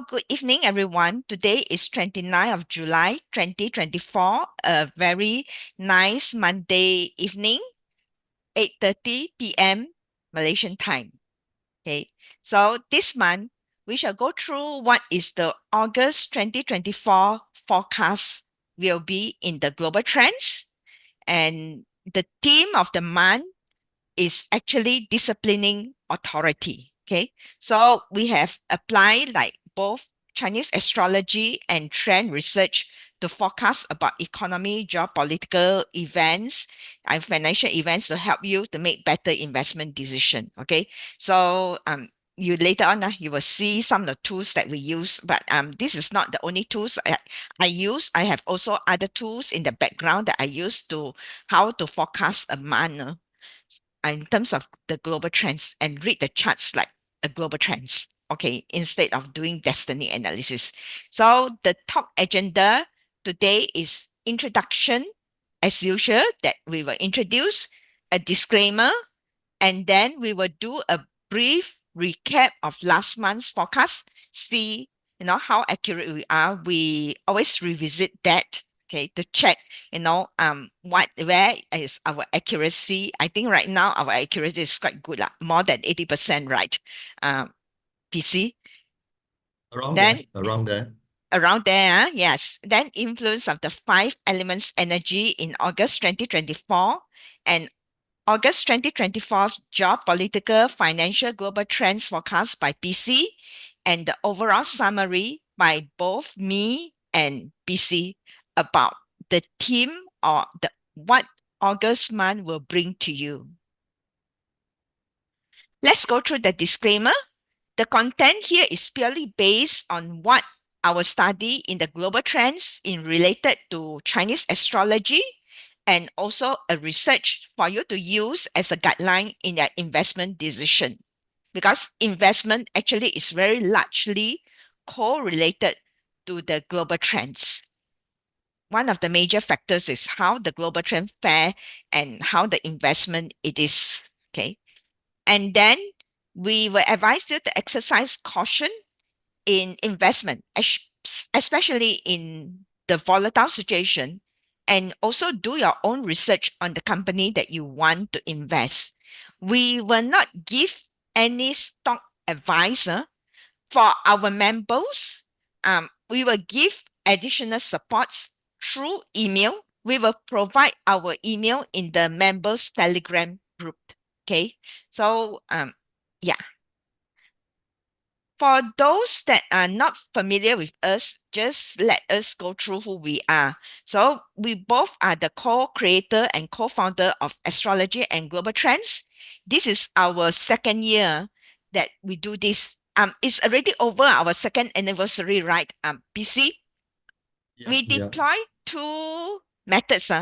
good evening, everyone. Today is 29th of July, 2024, a very nice Monday evening, 8:30 p.m. Malaysian time. Okay, so this month, we shall go through what is the August 2024 forecast will be in the global trends. And the theme of the month is actually disciplining authority. Okay, so we have applied like both Chinese astrology and trend research to forecast about economy, geopolitical events, and financial events to help you to make better investment decision. Okay, so you later on you will see some of the tools that we use, but this is not the only tools I use. I have also other tools in the background that I use to how to forecast a month in terms of the global trends and read the charts like a global trends, okay, instead of doing destiny analysis. So the top agenda today is introduction, as usual, that we will introduce a disclaimer, and then we will do a brief recap of last month's forecast, see how accurate we are. We always revisit that, okay, to check, where is our accuracy. I think right now our accuracy is quite good, more than 80%, right? PC. Then Around there. around there, yes. Then influence of the five elements energy in August 2024 and August 2024 geopolitical financial global trends forecast by PC and the overall summary by both me and PC about the theme or what August month will bring to you. Let's go through the disclaimer. The content here is purely based on what our study in the global trends in related to Chinese astrology and also a research for you to use as a guideline in your investment decision. Because investment actually is very largely correlated to the global trends. One of the major factors is how the global trend fare and how the investment it is. Okay. And then we will advise you to exercise caution in investment, especially in the volatile situation, and also do your own research on the company that you want to invest. We will not give any stock advice for our members. We will give additional supports through email. We will provide our email in the members Telegram group. Okay, so yeah. For those that are not familiar with us, just let us go through who we are. So we both are the co-creator and co-founder of Astrology and Global Trends. This is our second year that we do this. It's already over our second anniversary, right? PC. We deploy two methods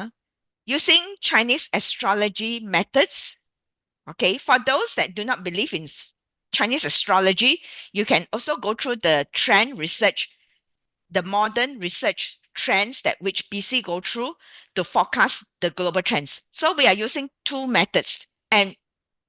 using Chinese astrology methods. Okay, for those that do not believe in Chinese astrology, you can also go through the trend research, the modern research trends that which BC go through to forecast the global trends. So we are using two methods. And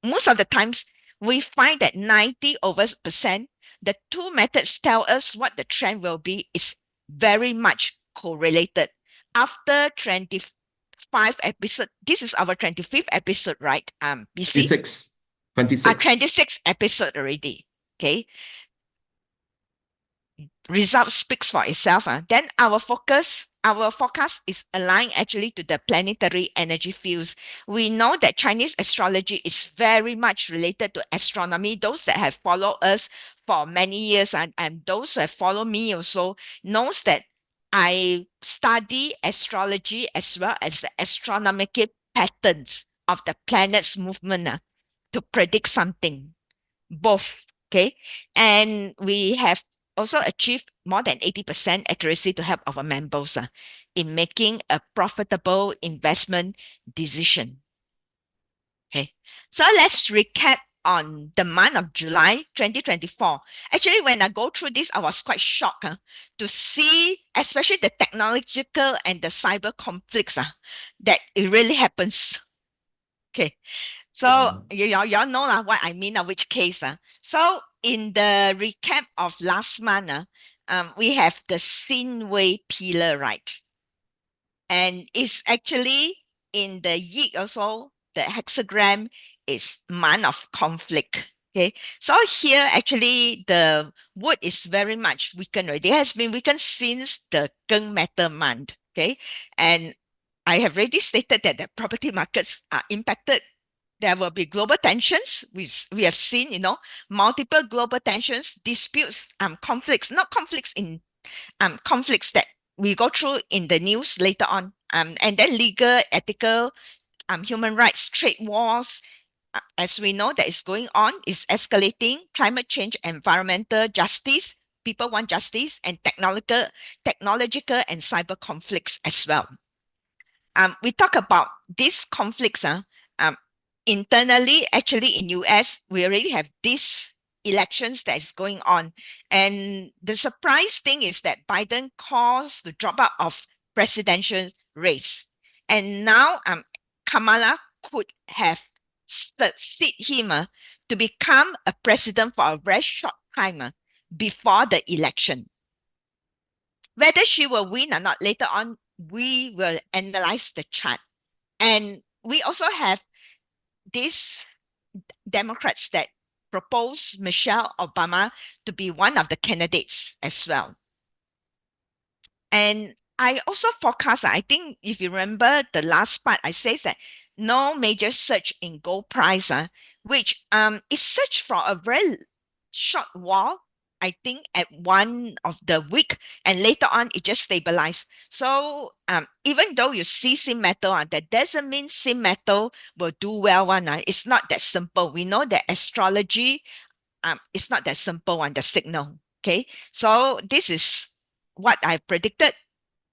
most of the times, we find that 90% the two methods tell us what the trend will be is very much correlated. After 25 episode, this is our 25th episode, right? BC? 26 episode already. Okay. Result speaks for itself. Then our forecast is aligned actually to the planetary energy fields. We know that Chinese astrology is very much related to astronomy. Those that have followed us for many years and those who have followed me also knows that I study astrology as well as the astronomical patterns of the planet's movement to predict something, both. Okay. And we have also achieved more than 80% accuracy to help our members in making a profitable investment decision. Okay. So let's recap on the month of July 2024. Actually, when I go through this, I was quite shocked to see, especially the technological and the cyber conflicts that it really happens. Okay. So y'all know what I mean, which case. So in the recap of last month, we have the Sinway pillar, right? And it's actually in the yeek also, the hexagram is month of conflict. Okay, so here actually the wood is very much weakened already. It has been weakened since the Gung metal month. Okay, and I have already stated that the property markets are impacted. There will be global tensions. We have seen, multiple global tensions, disputes, conflicts, not conflicts in conflicts that we go through in the news later on. And then legal, ethical, human rights, trade wars, as we know that is going on, is escalating. Climate change, environmental justice, people want justice, and technological and cyber conflicts as well. We talk about these conflicts um, internally. Actually, in US, we already have these elections that is going on, and the surprise thing is that Biden caused the dropout of presidential race, and now Kamala could have succeed him to become a president for a very short time before the election. Whether she will win or not later on, we will analyze the chart. And we also have these Democrats that propose Michelle Obama to be one of the candidates as well. And I also forecast, I think if you remember the last part, I say that no major surge in gold price, which is surged for a very short while, I think at one of the week, and later on it just stabilized. So even though you see sim metal, that doesn't mean sim metal will do well one. It's not that simple. We know that astrology, it's not that simple on the signal. Okay, so this is what I predicted.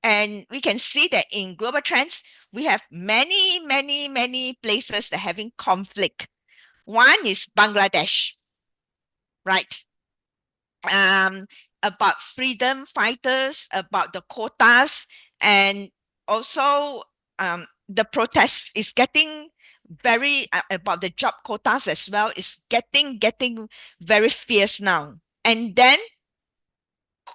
And we can see that in global trends, we have many, many, many places that are having conflict. One is Bangladesh, right? About freedom fighters, about the quotas, and also the protest is getting very about the job quotas as well. Is getting very fierce now. And then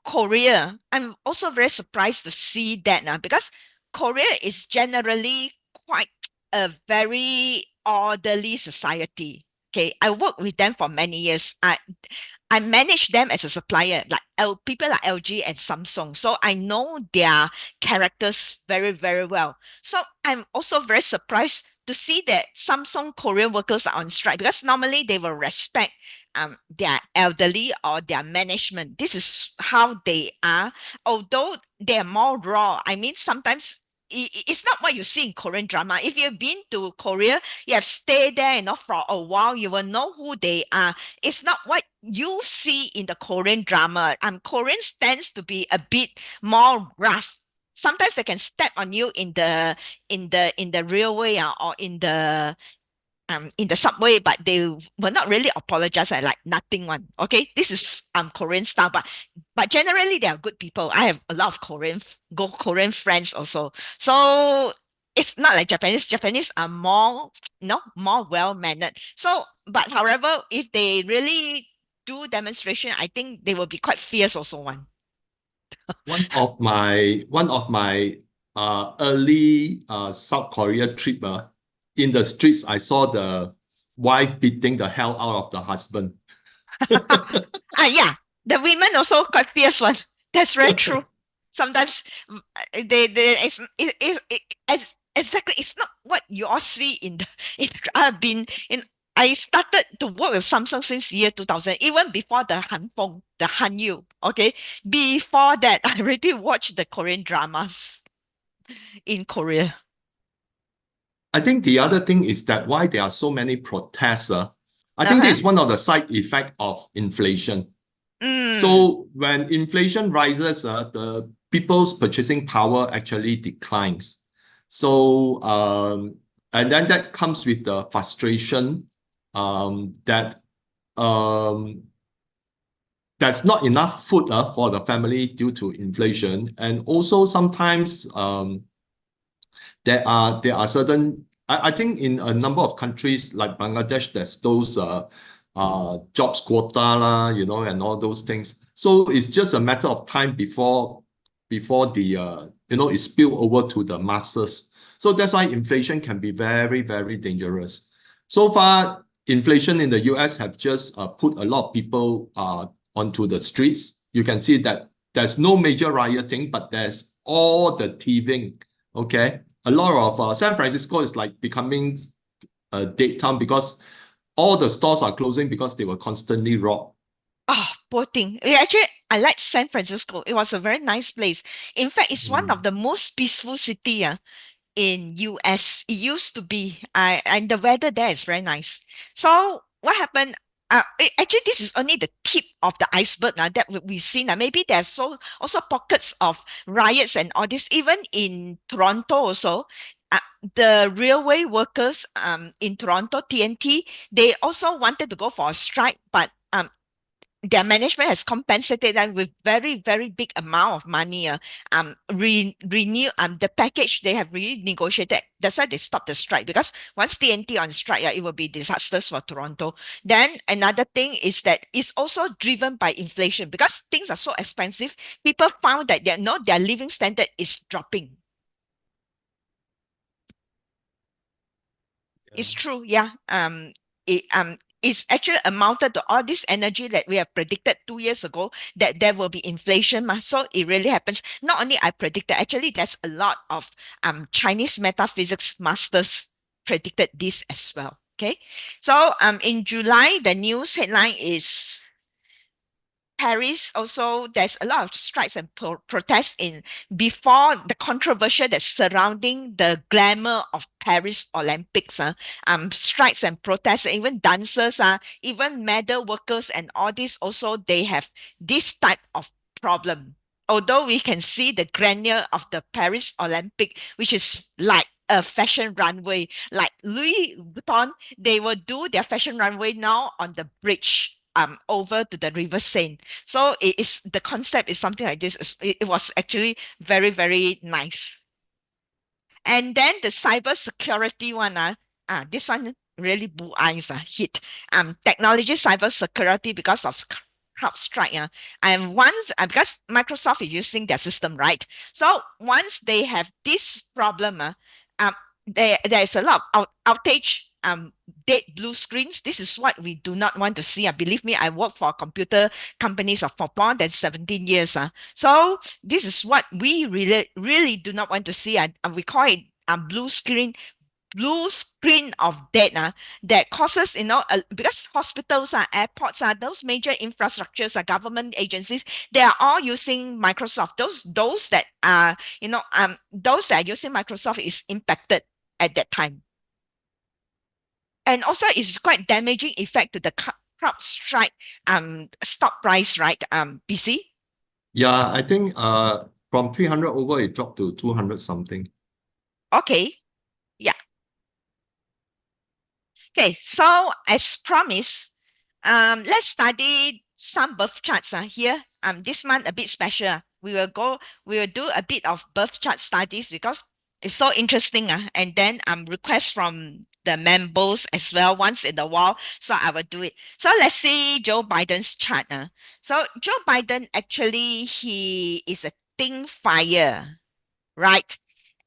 Korea, I'm also very surprised to see that now because Korea is generally quite a very orderly society. Okay, I worked with them for many years. I manage them as a supplier, like people like LG and Samsung. So I know their characters very, very well. So I'm also very surprised to see that Samsung Korean workers are on strike because normally they will respect their elderly or their management. This is how they are. Although they're more raw. I mean, sometimes it's not what you see in Korean drama. If you've been to Korea, you have stayed there, for a while, you will know who they are. It's not what you see in the Korean drama. Koreans tends to be a bit more rough. Sometimes they can step on you in the railway or in the subway, but they will not really apologize like nothing one. Okay, this is Korean style, but generally they are good people. I have a lot of Korean friends also. So it's not like Japanese. Japanese are more more well mannered. So but however, if they really do demonstration, I think they will be quite fierce also one. One of my early South Korea trip, in the streets, I saw the wife beating the hell out of the husband. Yeah, the women also quite fierce one. That's very true. Sometimes they as exactly it's not what you all see in the I've been in. I started to work with Samsung since year 2000, even before the Hanfeng, the Hanyu. Okay, before that, I already watched the Korean dramas in Korea. I think the other thing is that why there are so many protests. I think Uh-huh. this is one of the side effects of inflation. Mm. So when inflation rises, the people's purchasing power actually declines. So and then that comes with the frustration that um, there's not enough food for the family due to inflation, and also sometimes there are certain. I think in a number of countries like Bangladesh, there's those jobs quota lah, and all those things. So it's just a matter of time before the it spill over to the masses. So that's why inflation can be very, very dangerous. So far, inflation in the US have just put a lot of people onto the streets. You can see that there's no major rioting, but there's all the thieving. Okay, a lot of San Francisco is like becoming a dead town because all the stores are closing because they were constantly robbed. Oh, poor thing. Actually, I like San Francisco. It was a very nice place. In fact, it's one of Mm. the most peaceful city in US. It used to be. And the weather there is very nice. So what happened? Actually, this is only the tip of the iceberg that we've seen. Maybe there's also pockets of riots and all this. Even in Toronto also, uh, the railway workers in Toronto, TNT, they also wanted to go for a strike, but their management has compensated them with very, very big amount of money. Renew the package they have renegotiated. That's why they stopped the strike, because once TNT on strike, it will be disastrous for Toronto. Then another thing is that it's also driven by inflation, because things are so expensive. People found that their living standard is dropping. Yeah. It's true, yeah. It's actually amounted to all this energy that we have predicted 2 years ago, that there will be inflation. So it really happens. Not only I predicted, actually, there's a lot of Chinese metaphysics masters predicted this as well. Okay. So in July, the news headline is Paris. Also, there's a lot of strikes and protests in before the controversial that's surrounding the glamour of Paris Olympics. Strikes and protests, even dancers, even medal workers, and all this. Also, they have this type of problem. Although we can see the grandeur of the Paris Olympic, which is like a fashion runway, like Louis Vuitton, they will do their fashion runway now on the bridge over to the River Seine. So the concept is something like this. It was actually very, very nice. And then the cyber security one, this one really blue eyes hit. Technology cyber security because of CrowdStrike. And once because Microsoft is using their system, right? So once they have this problem, um, there's a lot of outage, dead blue screens. This is what we do not want to see. Believe me, I work for computer companies for more than 17 years. So this is what we really, really do not want to see. And we call it blue screen of death that causes, because hospitals, airports, those major infrastructures, government agencies, they are all using Microsoft. Those that are, those that are using Microsoft is impacted at that time. And also it's quite damaging effect to the CrowdStrike stock price, right? BC. Yeah, I think from 300 over it dropped to 200 something. Okay. Yeah. Okay. So as promised, let's study some birth charts here. This month a bit special. We will do a bit of birth chart studies because it's so interesting. And then request from the members as well once in a while. So I will do it. So let's see Joe Biden's chart. So Joe Biden actually he is a think fire, right?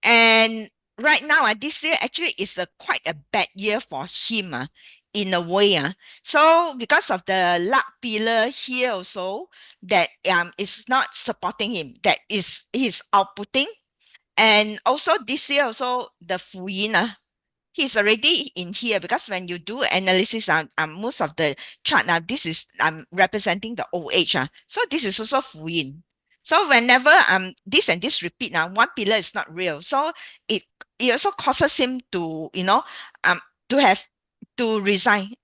And right now, this year actually is a quite a bad year for him, in a way. So because of the luck pillar here also, that is not supporting him, that is he's outputting. And also this year also the Fu Yin, he's already in here, because when you do analysis on most of the chart now, this is representing the OH. So this is also Fu Yin. So whenever this and this repeat now, one pillar is not real. So it it also causes him to, um to have to resign.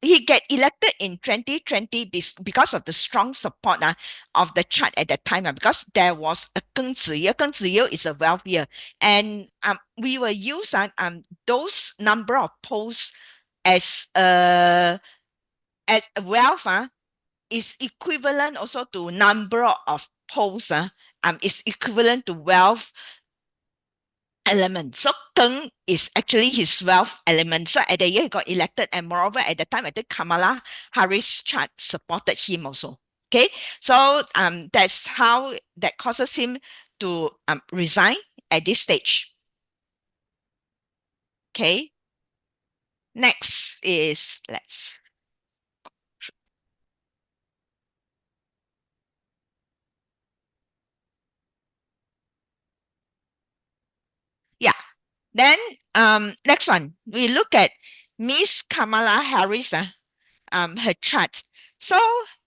He get elected in 2020 because of the strong support of the chart at that time, because there was a Geng Ziye. Geng Ziye is a wealth year, and we will use those number of posts as wealth is equivalent also to number of posts is equivalent to wealth element. So Keng is actually his wealth element. So at the year he got elected, and moreover at the time I think Kamala Harris chart supported him also. Okay, so that's how that causes him to resign at this stage. Okay, next is let's yeah. Then next one we look at Miss Kamala Harris. Her chart. So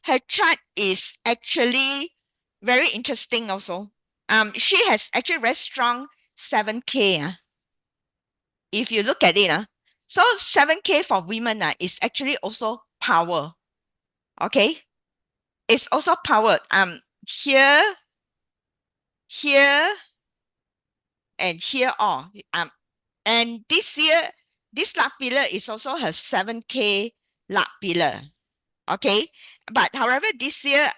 her chart is actually very interesting also. She has actually very strong 7K. If you look at it, so 7K for women is actually also power. Okay, it's also power. Here, here, and here all. And this year, this luck pillar is also her 7K luck pillar. Okay, but however this year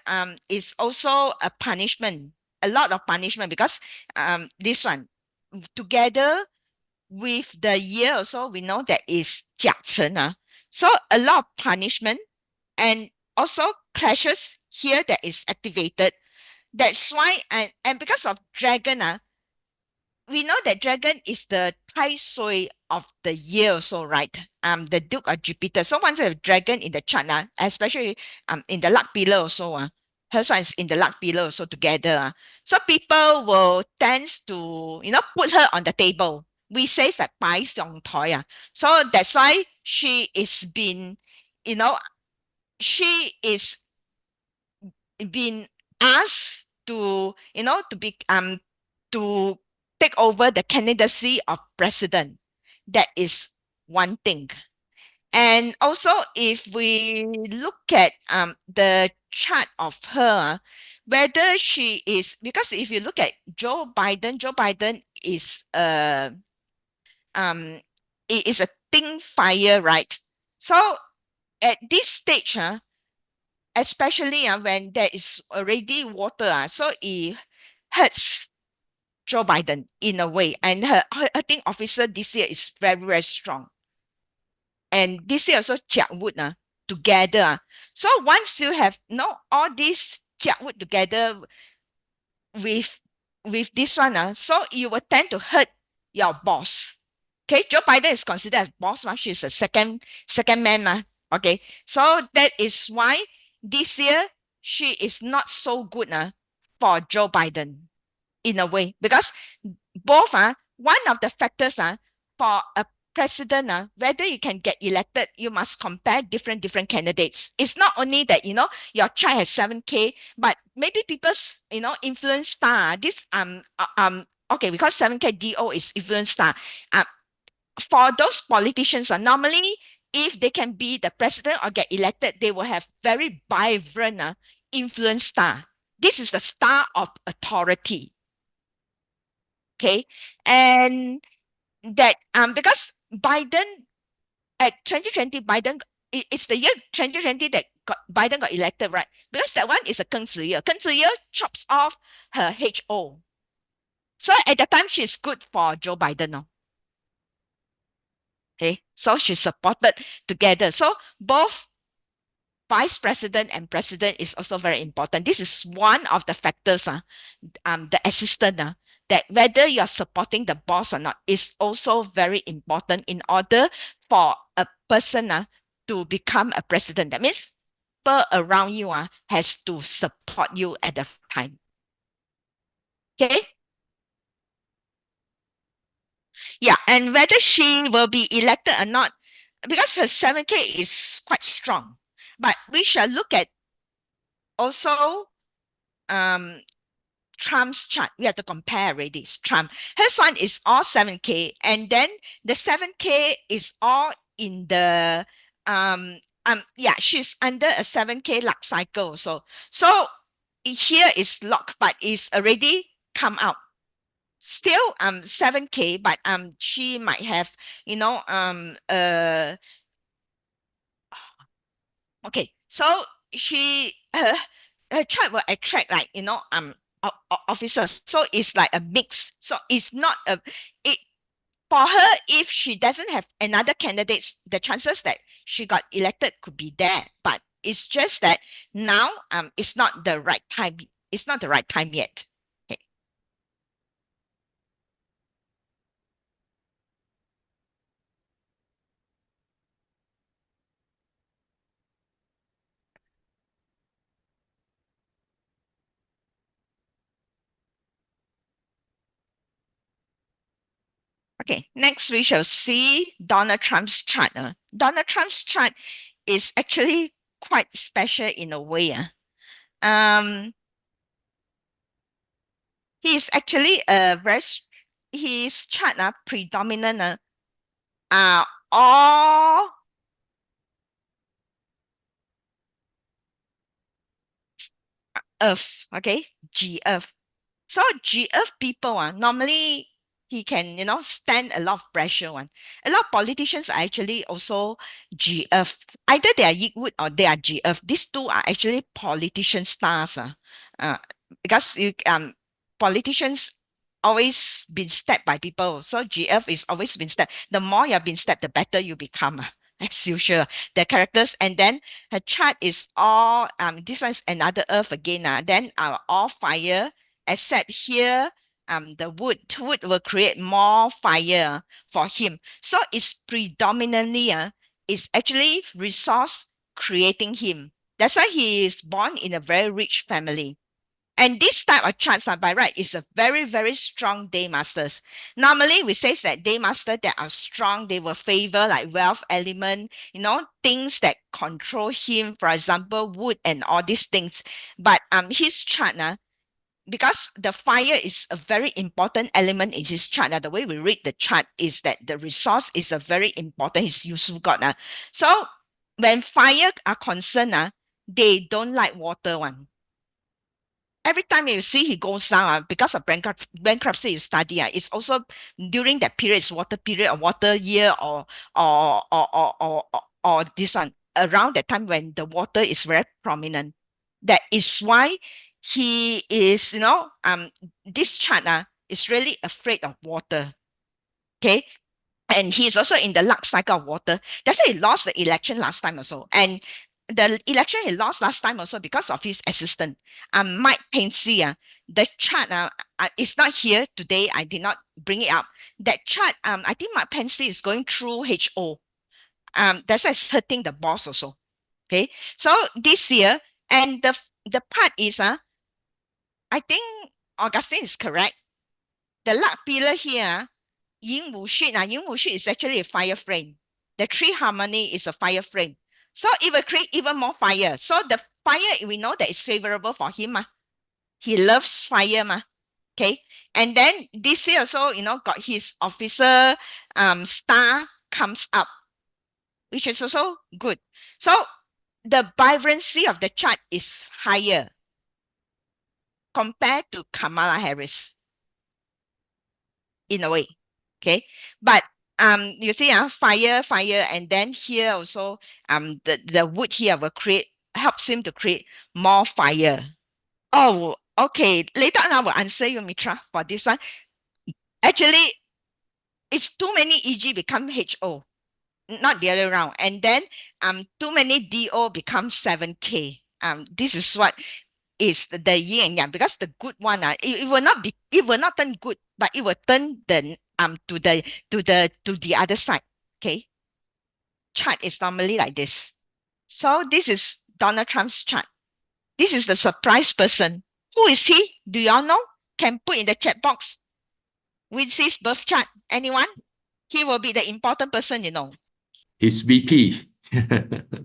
is also a punishment, a lot of punishment, because this one together with the year also we know that is 甲辰 so a lot of punishment, and also clashes here that is activated. That's why, and because of dragon we know that dragon is the Tai Sui of the year also, right? The Duke of Jupiter. So once you have dragon in the chart, especially in the luck pillar also, her one is in the luck pillar also together. So people will tends to, put her on the table. We say that 摆上台. So that's why she is been, you know, she is been asked to, to take over the candidacy of president. That is one thing. And also, if we look at the chart of her, whether she is, because if you look at Joe Biden is um it is a thing fire, right? So at this stage, especially when there is already water, so it hurts Joe Biden in a way. And her thing officer this year is very, very strong. And this year also Jack Wood together. So once you have all these Jack Wood together with this one, so you will tend to hurt your boss. Okay, Joe Biden is considered as boss. She's a second man. Okay, so that is why this year she is not so good for Joe Biden in a way, because both one of the factors for a president whether you can get elected, you must compare different candidates. It's not only that your child has 7K, but maybe people's influence star this okay, because 7K do is influence star. For those politicians normally, if they can be the president or get elected, they will have very vibrant influence star. This is the star of authority. Okay, and that because Biden at 2020, it's the year 2020 that Biden got elected, right? Because that one is a 庚子year. 庚子year chops off her HO. So at that time, she's good for Joe Biden. No? Okay, so she's supported together. So both vice president and president is also very important. This is one of the factors, the assistant, that whether you're supporting the boss or not is also very important in order for a person to become a president. That means people around you has to support you at the time. Okay. Yeah, and whether she will be elected or not, because her 7K is quite strong. But we shall look at also um Trump's chart. We have to compare already. It's Trump. His one is all 7K, and then the 7K is all in the yeah, she's under a 7K luck cycle. So here is lock, but it's already come out. Still 7K, but she might have, okay. So her chart will attract, like, officers. So it's like a mix. So it's not a it for her. If she doesn't have another candidates, the chances that she got elected could be there. But it's just that now it's not the right time. It's not the right time yet. Okay. Okay. Next, we shall see Donald Trump's chart. Donald Trump's chart is actually quite special in a way. Um, he is actually a very his chart predominant all Earth. Okay, G Earth. So GF people normally he can stand a lot of pressure one. A lot of politicians are actually also GF. Either they are Yickwood or they are GF. These two are actually politician stars. Uh, because politicians always been stepped by people. So GF is always been stepped. The more you have been stepped, the better you become. As usual, the characters, and then her chart is all this one's another earth again. Then all fire except here the wood will create more fire for him. So it's predominantly it's actually resource creating him. That's why he is born in a very rich family. And this type of charts, by right, is a very, very strong day masters. Normally, we say that day master that are strong, they will favor like wealth element, things that control him, for example, wood and all these things. But his chart, because the fire is a very important element in his chart. The way we read the chart is that the resource is a very important, his useful god. So when fire are concerned, they don't like water one. Every time you see he goes down because of bankruptcy you study it's also during that period, it's water period or water year or this one around that time when the water is very prominent. That is why he is this chart is really afraid of water. Okay, and he's also in the luck cycle of water. That's why he lost the election last time also. And the election he lost last time also because of his assistant, Mike Pensy. The chart is not here today. I did not bring it up. That chart, I think Mike Pensy is going through HO. That's why it's hurting the boss also. Okay, so this year, and the part is, I think Augustine is correct. The luck pillar here, Yin Wu Xun, Yin Wu Xun is actually a fire frame. The tree harmony is a fire frame. So it will create even more fire. So the fire, we know that is favorable for him. He loves fire. Okay. And then this year also, got his officer star comes up, which is also good. So the vibrancy of the chart is higher compared to Kamala Harris in a way. Okay. But you see fire, and then here also the wood here will create helps him to create more fire. Oh, okay. Later on I will answer you, Mitra, for this one. Actually, it's too many EG become HO, not the other round. And then too many DO become 7K. This is what is the yin and yang, because the good one it will not be, it will not turn good, but it will turn the to the other side. Okay, chart is normally like this. So this is Donald Trump's chart. This is the surprise person. Who is he? Do y'all know? Can put in the chat box with his birth chart. Anyone? He will be the important person. His VP.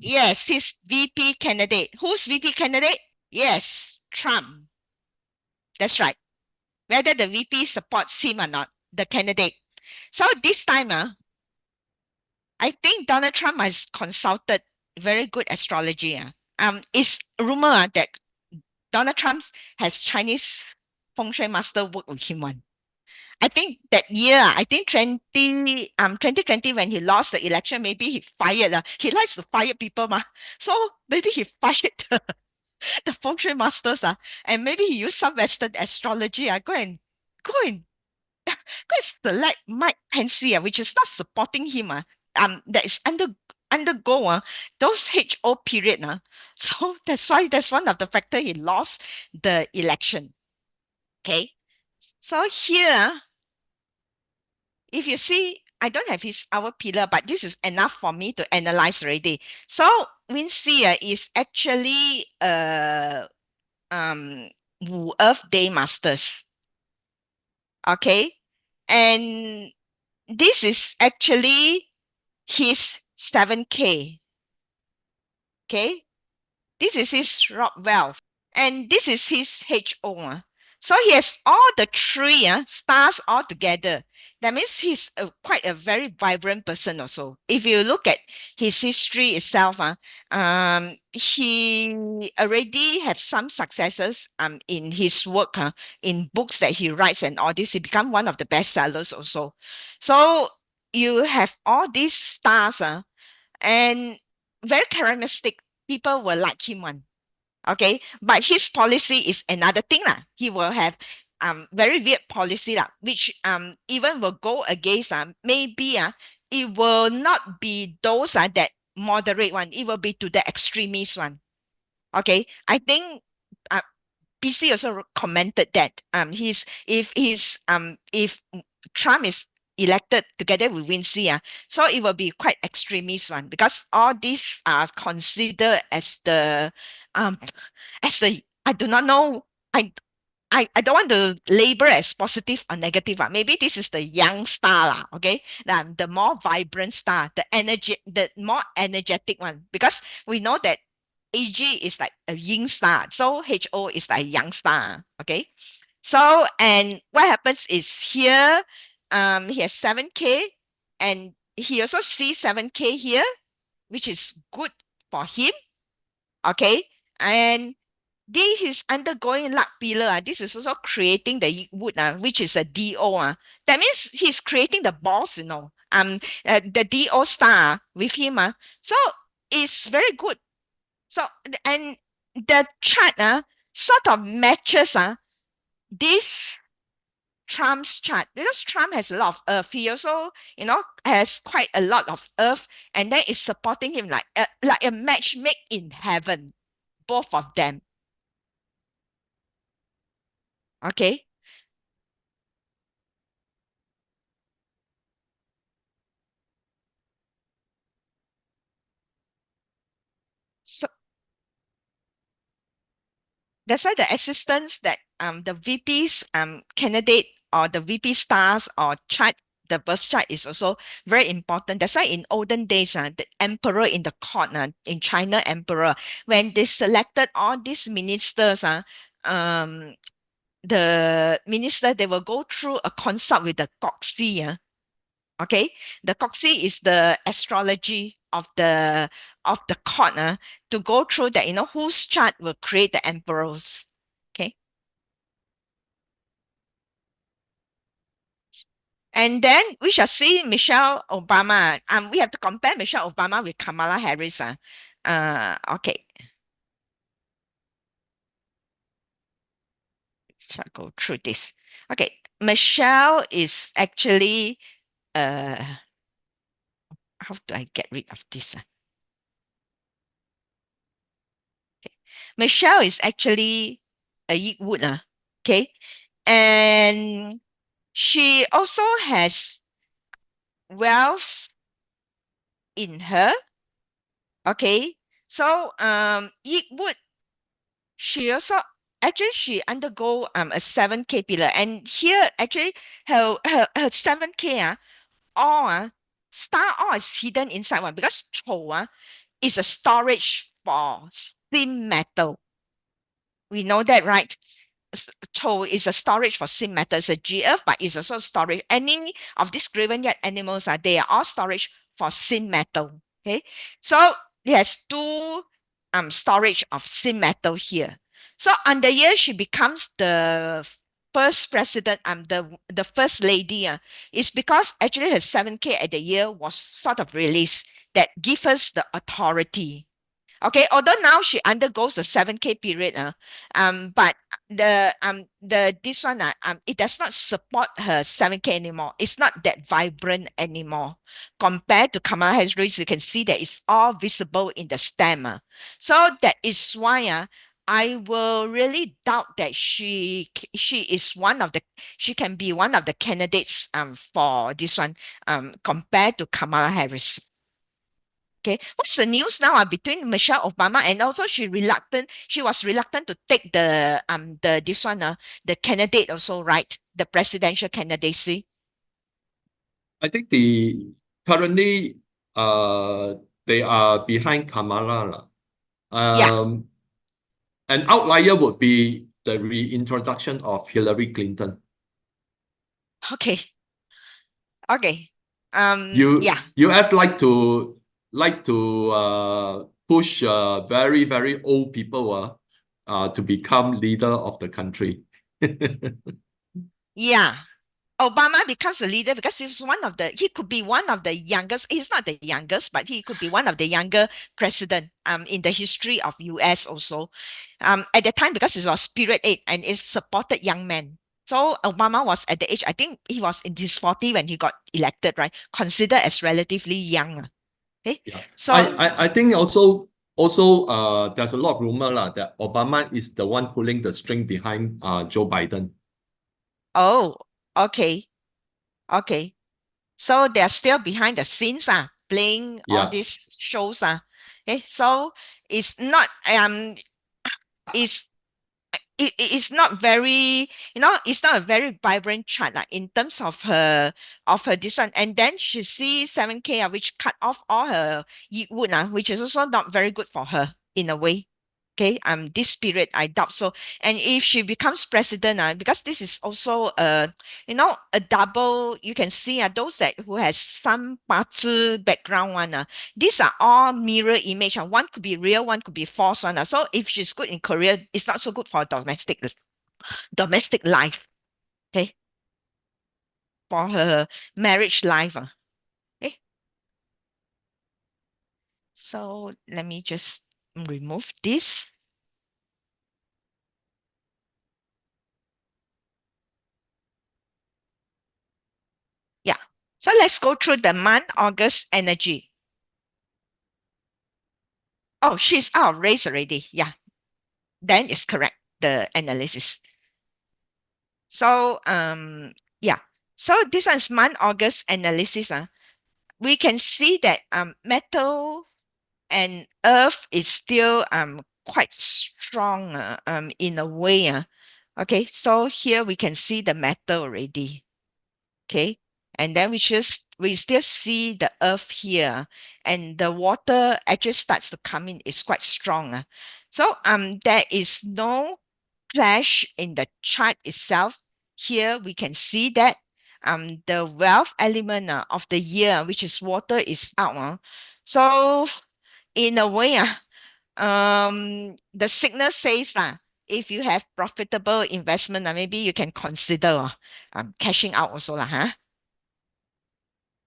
Yes, his VP candidate. Who's VP candidate? Yes, Trump. That's right. Whether the VP supports him or not, the candidate. So this time, I think Donald Trump has consulted very good astrology. It's rumor that Donald Trump has Chinese feng shui master work with him one. I think that year, I think 2020 when he lost the election, maybe he fired. He likes to fire people, so maybe he fired the feng shui masters, and maybe he use some Western astrology, go and go and select Mike Pensy, which is not supporting him, that is undergo those HO period. So that's one of the factor he lost the election. Okay. So here, if you see, I don't have his hour pillar, but this is enough for me to analyze already. So Wincy is actually um Earth Day Masters. Okay. And this is actually his 7K. Okay. This is his rock wealth. And this is his HO. So he has all the three stars all together. That means he's quite a very vibrant person also. If you look at his history itself, he already have some successes in his work, in books that he writes and all this. He become one of the best sellers also. So you have all these stars and very charismatic. People will like him one. Okay, but his policy is another thing lah. He will have very weird policy lah, which even will go against maybe it will not be those that moderate one. It will be to the extremist one. Okay, I think PC also commented that if Trump is elected together with Wincy, so it will be quite extremist one because all these are considered um as the I do not know. I don't want to label as positive or negative. Maybe this is the young star, okay? The more vibrant star, the more energetic one. Because we know that AG is like a yin star. So HO is like a young star. Okay. So and what happens is here, he has 7K and he also sees 7K here, which is good for him. Okay. And this is undergoing luck pillar. This is also creating the wood, which is a DO. That means he's creating the boss, the DO star with him. So it's very good. So and the chart sort of matches this Trump's chart because Trump has a lot of earth. He also, has quite a lot of earth, and then is supporting him like a match made in heaven, both of them. Okay. So that's why the assistance that the VP's candidate or the VP stars or chart, the birth chart is also very important. That's why in olden days, the emperor in the court, in China emperor, when they selected all these ministers, um, the minister they will go through a consult with the Goxi. Okay, the Goxi is the astrology of the court to go through that, whose chart will create the emperors. Okay. And then we shall see Michelle Obama. We have to compare Michelle Obama with Kamala Harris. Okay. Shall go through this. Okay. Michelle is actually how do I get rid of this? Okay. Michelle is actually a Yeatwood. Okay. And she also has wealth in her. Okay. So Yeatwood, she undergo a 7K pillar. And here actually her 7K all star all is hidden inside one because Cho is a storage for sim metal. We know that, right? Cho is a storage for sim metal. It's a GF, but it's also storage. Any of these graven yet animals they are all storage for sim metal. Okay, so it has two storage of sim metal here. So on the year she becomes the first president, the first lady. Is because actually her 7K at the year was sort of released that give us the authority. Okay, although now she undergoes the 7K period, but the this one it does not support her 7K anymore. It's not that vibrant anymore. Compared to Kamala Harris, you can see that it's all visible in the stem. So that is why I will really doubt that she is one of the she can be one of the candidates for this one compared to Kamala Harris. Okay, what's the news now between Michelle Obama and also she was reluctant to take the this one the candidate also, right? The presidential candidacy. I think the currently uh they are behind Kamala lah. Yeah. Um, an outlier would be the reintroduction of Hillary Clinton. Okay. Okay. You Yeah. US like to push very very old people to become leader of the country. Yeah. Obama becomes a leader because he could be one of the youngest. He's not the youngest, but he could be one of the younger president in the history of US also. At the time, because it was period 8 and it supported young men. So Obama was at the age, I think he was in his 40 when he got elected, right? Considered as relatively young. Okay. Yeah, So I think also there's a lot of rumor lah that Obama is the one pulling the string behind Joe Biden. oh, okay. Okay. So they're still behind the scenes, playing all Yeah, these shows. Okay, so it's not it's it's not very, it's not a very vibrant chart in terms of her this one. And then she sees 7K which cut off all her wood which is also not very good for her in a way. Okay, this period I doubt so. And if she becomes president, because this is also a double, you can see those that who has some party background one, these are all mirror image. One could be real, one could be false one. So if she's good in career, it's not so good for domestic life. Okay, for her marriage life. Okay, so let me just remove this. Yeah. So let's go through the month August energy. Oh, she's out of race already. Yeah, then it's correct, the analysis. So yeah. So this one's month August analysis. We can see that metal and earth is still quite strong in a way. Okay, so here we can see the metal already. Okay, and then we still see the earth here, and the water actually starts to come in, is quite strong. So there is no clash in the chart itself. Here we can see that the wealth element of the year, which is water, is out. So in a way, the signal says if you have profitable investment, maybe you can consider cashing out also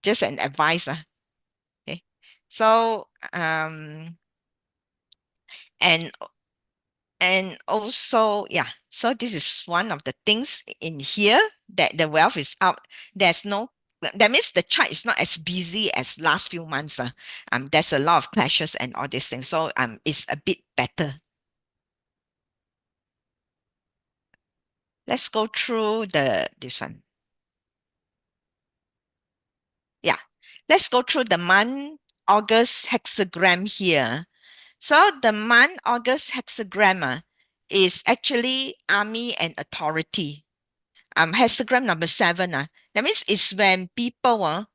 just an advice. Okay. So and also, yeah, so this is one of the things in here, that the wealth is out. There's no, that means the chart is not as busy as last few months. There's a lot of clashes and all these things. So it's a bit better. Let's go through this one. Yeah. Let's go through the month August hexagram here. So the month August hexagram is actually army and authority. Hexagram number 7. That means it's when people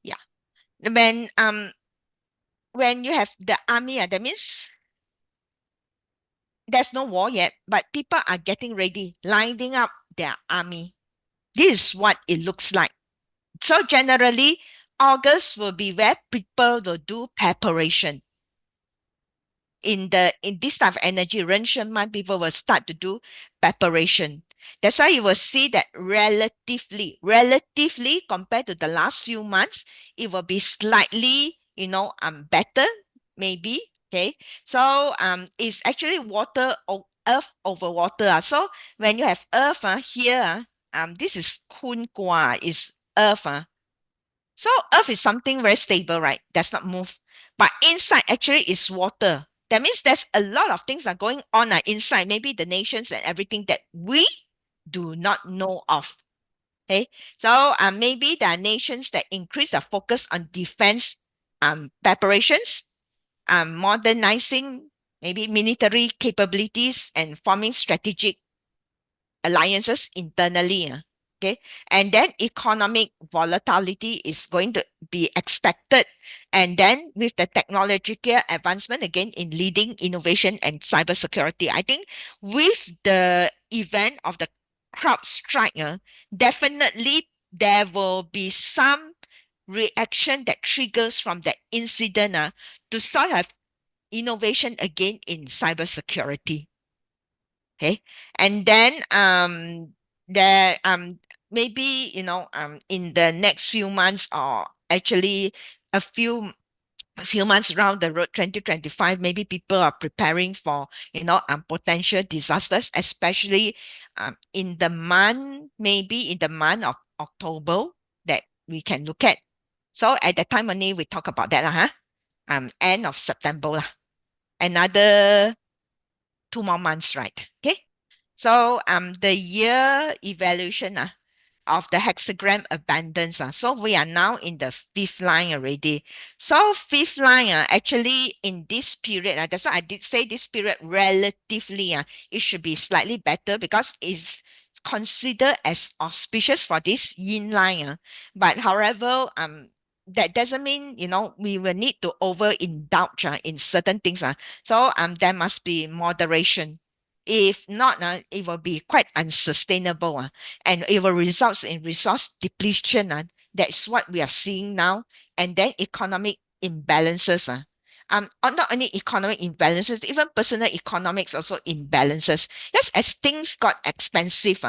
yeah. When you have the army, that means there's no war yet, but people are getting ready, lining up their army. This is what it looks like. So generally, August will be where people will do preparation. In this type of energy, Ren Shen month, people will start to do preparation. That's why you will see that relatively compared to the last few months, it will be slightly, better, maybe. Okay. So it's actually water or earth over water. So when you have earth here, this is kun gua, is earth. So earth is something very stable, right? Does not move. But inside actually is water. That means there's a lot of things are going on inside, maybe the nations and everything that we do not know of. Okay. So maybe there are nations that increase their focus on defense preparations, modernizing maybe military capabilities and forming strategic alliances internally. Okay. And then economic volatility is going to be expected. And then with the technological advancement again in leading innovation and cybersecurity, I think with the event of the CrowdStrike, definitely there will be some reaction that triggers from that incident to sort of innovation again in cybersecurity. Okay. And then there maybe in the next few months, or actually a few months around the road, 2025, maybe people are preparing for potential disasters, especially maybe in the month of October, that we can look at. So at that time only we talk about that end of September another 2 more months, right? Okay. So the year evaluation of the hexagram abundance. So we are now in the fifth line already. So fifth line actually in this period, that's why I did say this period relatively it should be slightly better because it's considered as auspicious for this yin line. But however, that doesn't mean we will need to overindulge in certain things. So there must be moderation. If not, it will be quite unsustainable and it will result in resource depletion. That's what we are seeing now. And then economic imbalances. Not only economic imbalances, even personal economics also imbalances. Just as things got expensive,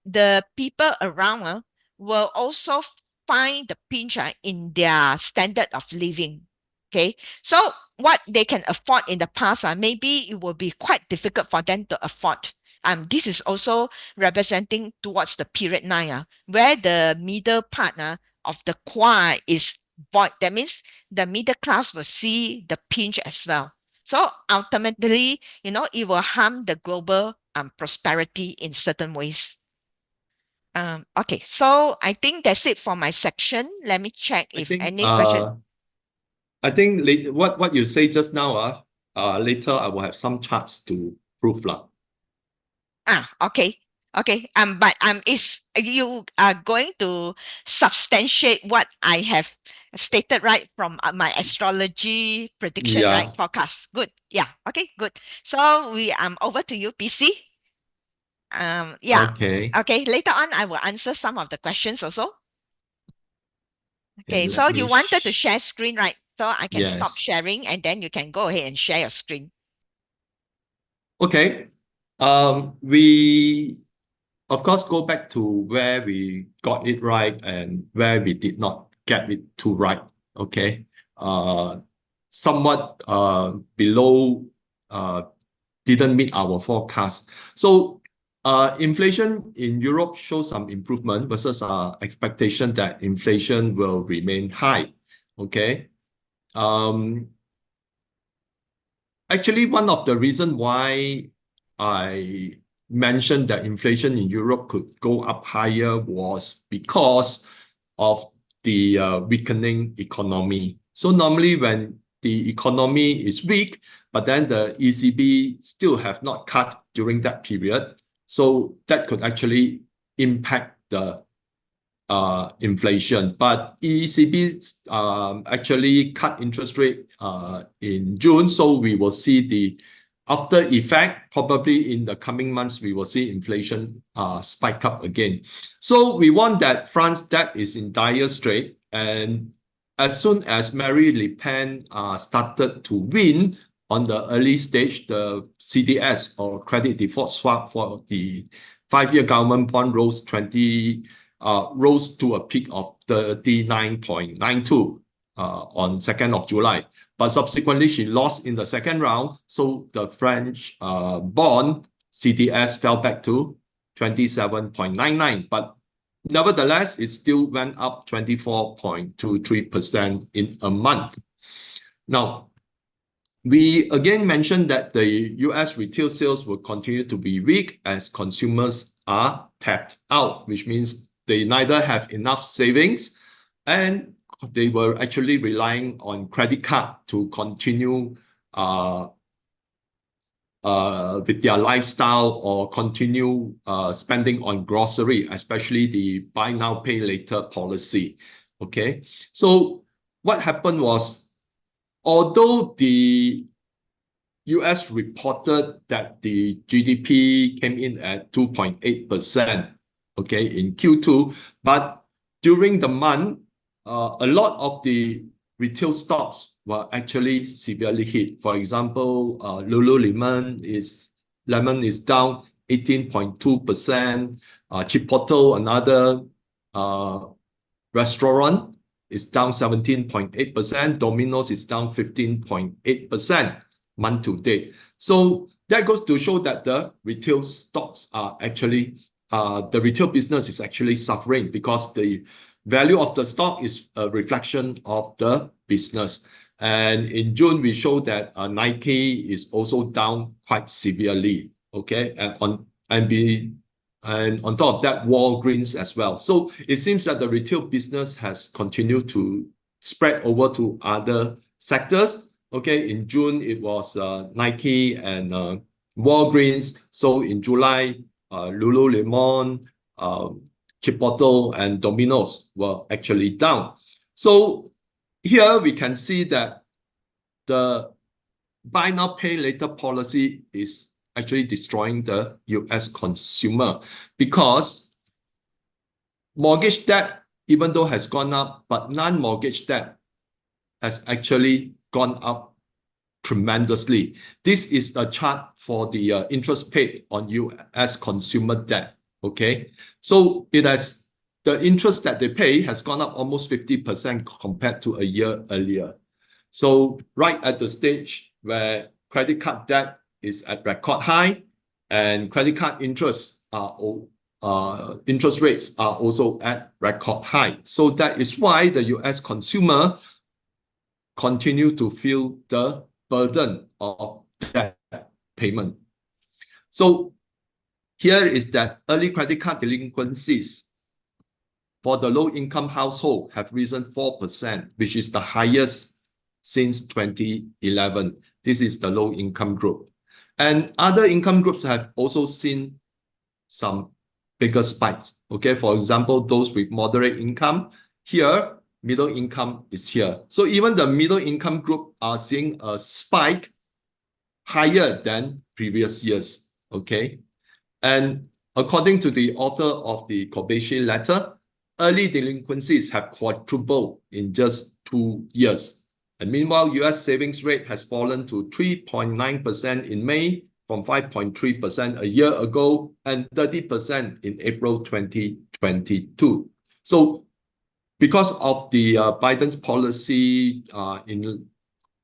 the people around will also find the pinch in their standard of living. Okay. So what they can afford in the past, maybe it will be quite difficult for them to afford. This is also representing towards the period 9, where the middle part of the qua is void. That means the middle class will see the pinch as well. So ultimately, it will harm the global prosperity in certain ways. Okay, so I think that's it for my section. Let me check I if think any question. what you say just now, later I will have some charts to prove lah. Okay. Okay. But is you are going to substantiate what I have stated, right, from my astrology prediction, right? Yeah. Forecast. Good. Yeah. Okay, good. So we over to you, PC. Yeah. Okay. Okay. Later on, I will answer some of the questions also. Okay, Okay, let so you me wanted to share screen, right? So I can stop yes. sharing and then you can go ahead and share your screen. Okay. We of course go back to where we got it right and where we did not get it too right. Okay. Somewhat below didn't meet our forecast. So inflation in Europe shows some improvement versus our expectation that inflation will remain high. Okay. Um, Actually, one of the reasons why I mentioned that inflation in Europe could go up higher was because of the weakening economy. So normally when the economy is weak, but then the ECB still have not cut during that period, so that could actually impact the inflation. But ECB actually cut interest rate in June, so we will see the after effect. Probably in the coming months, we will see inflation spike up again. So we want that France debt is in dire strait, and as soon as Marie Le Pen started to win on the early stage, the CDS or credit default swap for the 5-year government bond rose to a peak of 39.92 on 2nd of July. But subsequently, she lost in the second round. So the French bond CDS fell back to 27.99. But nevertheless, it still went up 24.23% in a month. Now, we again mentioned that the US retail sales will continue to be weak as consumers are tapped out, which means they neither have enough savings and they were actually relying on credit card to continue with their lifestyle or continue spending on grocery, especially the buy now, pay later policy. Okay, so what happened was, although the US reported that the GDP came in at 2.8%, okay, in Q2, but during the month, a lot of the retail stocks were actually severely hit. For example, Lululemon is down 18.2%. Chipotle, another restaurant, is down 17.8%. Domino's is down 15.8% month to date. So that goes to show that the retail stocks are actually, the retail business is actually suffering because the value of the stock is a reflection of the business. And in June, we showed that Nike is also down quite severely. Okay, and on top of that, Walgreens as well. So it seems that the retail business has continued to spread over to other sectors. Okay, in June, it was Nike and Walgreens. So in July, Lululemon, Chipotle, and Domino's were actually down. So here we can see that the buy now, pay later policy is actually destroying the US consumer because mortgage debt, even though has gone up, but non-mortgage debt has actually gone up tremendously. This is a chart for the interest paid on US consumer debt. Okay, so it has, the interest that they pay has gone up almost 50% compared to a year earlier. So right at the stage where credit card debt is at record high and credit card interest rates are also at record high. So that is why the US consumer continue to feel the burden of debt payment. So here is that early credit card delinquencies for the low-income household have risen 4%, which is the highest since 2011. This is the low-income group. And other income groups have also seen some bigger spikes. Okay, for example, those with moderate income, here, middle income is here. So even the middle income group are seeing a spike higher than previous years. Okay, and according to the author of the Kobayashi letter, early delinquencies have quadrupled in just 2 years. And meanwhile, US savings rate has fallen to 3.9% in May from 5.3% a year ago and 30% in April 2022. So because of the Biden's policy in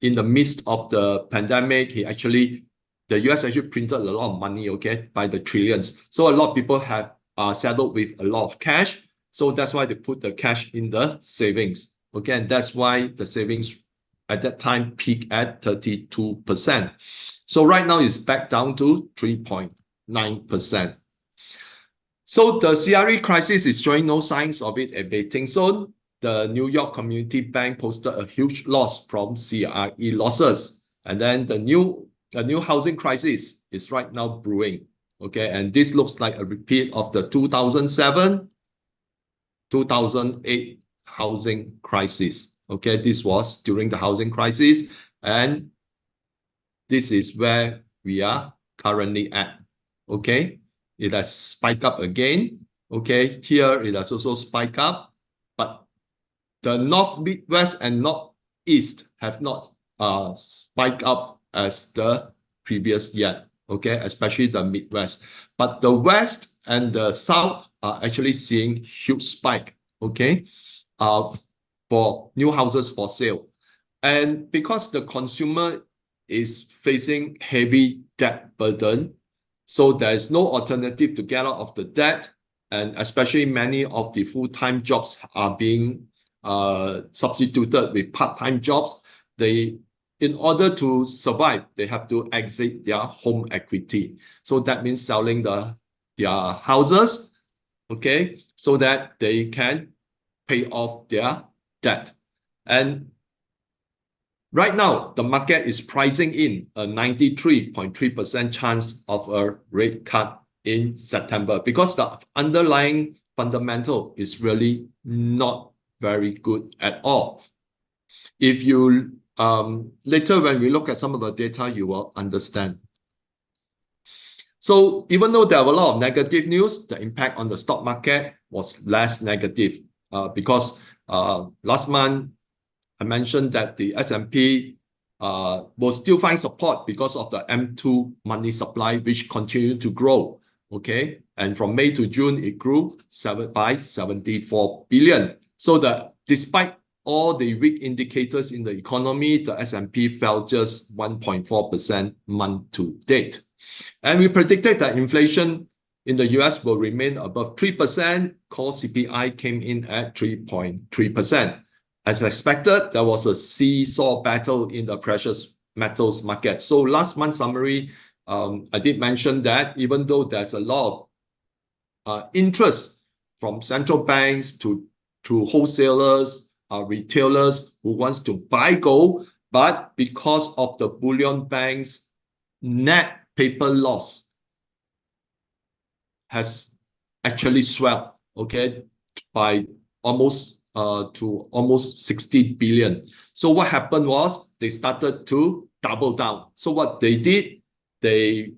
the midst of the pandemic, the US actually printed a lot of money, okay, by the trillions. So a lot of people have settled with a lot of cash. So that's why they put the cash in the savings. Okay, and that's why the savings at that time peaked at 32%. So right now it's back down to 3.9%. So the CRE crisis is showing no signs of it abating. So the New York Community Bank posted a huge loss from CRE losses. And then the new housing crisis is right now brewing. Okay, and this looks like a repeat of the 2007-2008 housing crisis. Okay, this was during the housing crisis, and this is where we are currently at. Okay, it has spiked up again. Okay, here it has also spiked up, but the northwest and northeast have not spiked up as the previous yet. okay, especially the Midwest. But the West and the South are actually seeing huge spike, okay, for new houses for sale. And because the consumer is facing heavy debt burden, so there is no alternative to get out of the debt, and especially many of the full-time jobs are being substituted with part-time jobs. In order to survive, they have to exit their home equity. So that means selling their houses, okay, so that they can pay off their debt. And right now, the market is pricing in a 93.3% chance of a rate cut in September because the underlying fundamental is really not very good at all. If you later, when we look at some of the data, you will understand. So even though there were a lot of negative news, the impact on the stock market was less negative because last month I mentioned that the S&P will still find support because of the M2 money supply, which continued to grow. Okay, and from May to June, it grew by 74 billion. So despite all the weak indicators in the economy, the S&P fell just 1.4% month to date. And we predicted that inflation in the US will remain above 3%. Core CPI came in at 3.3%. As expected, there was a seesaw battle in the precious metals market. So last month's summary, I did mention that even though there's a lot of interest from central banks to wholesalers, retailers who wants to buy gold, but because of the bullion banks' net paper loss has actually swelled, okay, by almost to almost 60 billion. So what happened was they started to double down. So what they did, for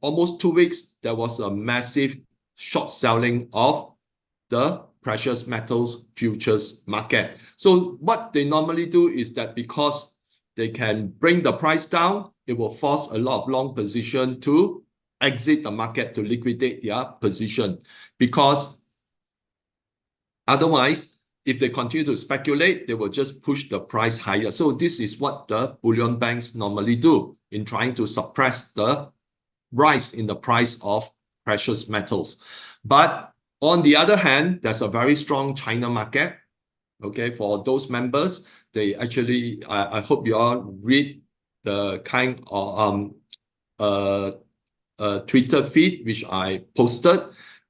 almost 2 weeks, there was a massive short selling of the precious metals futures market. So what they normally do is that because they can bring the price down, it will force a lot of long position to exit the market to liquidate their position. Because otherwise, if they continue to speculate, they will just push the price higher. So this is what the bullion banks normally do in trying to suppress the rise in the price of precious metals. But on the other hand, there's a very strong China market. Okay, for those members, they actually, I hope you all read the kind of Twitter feed which I posted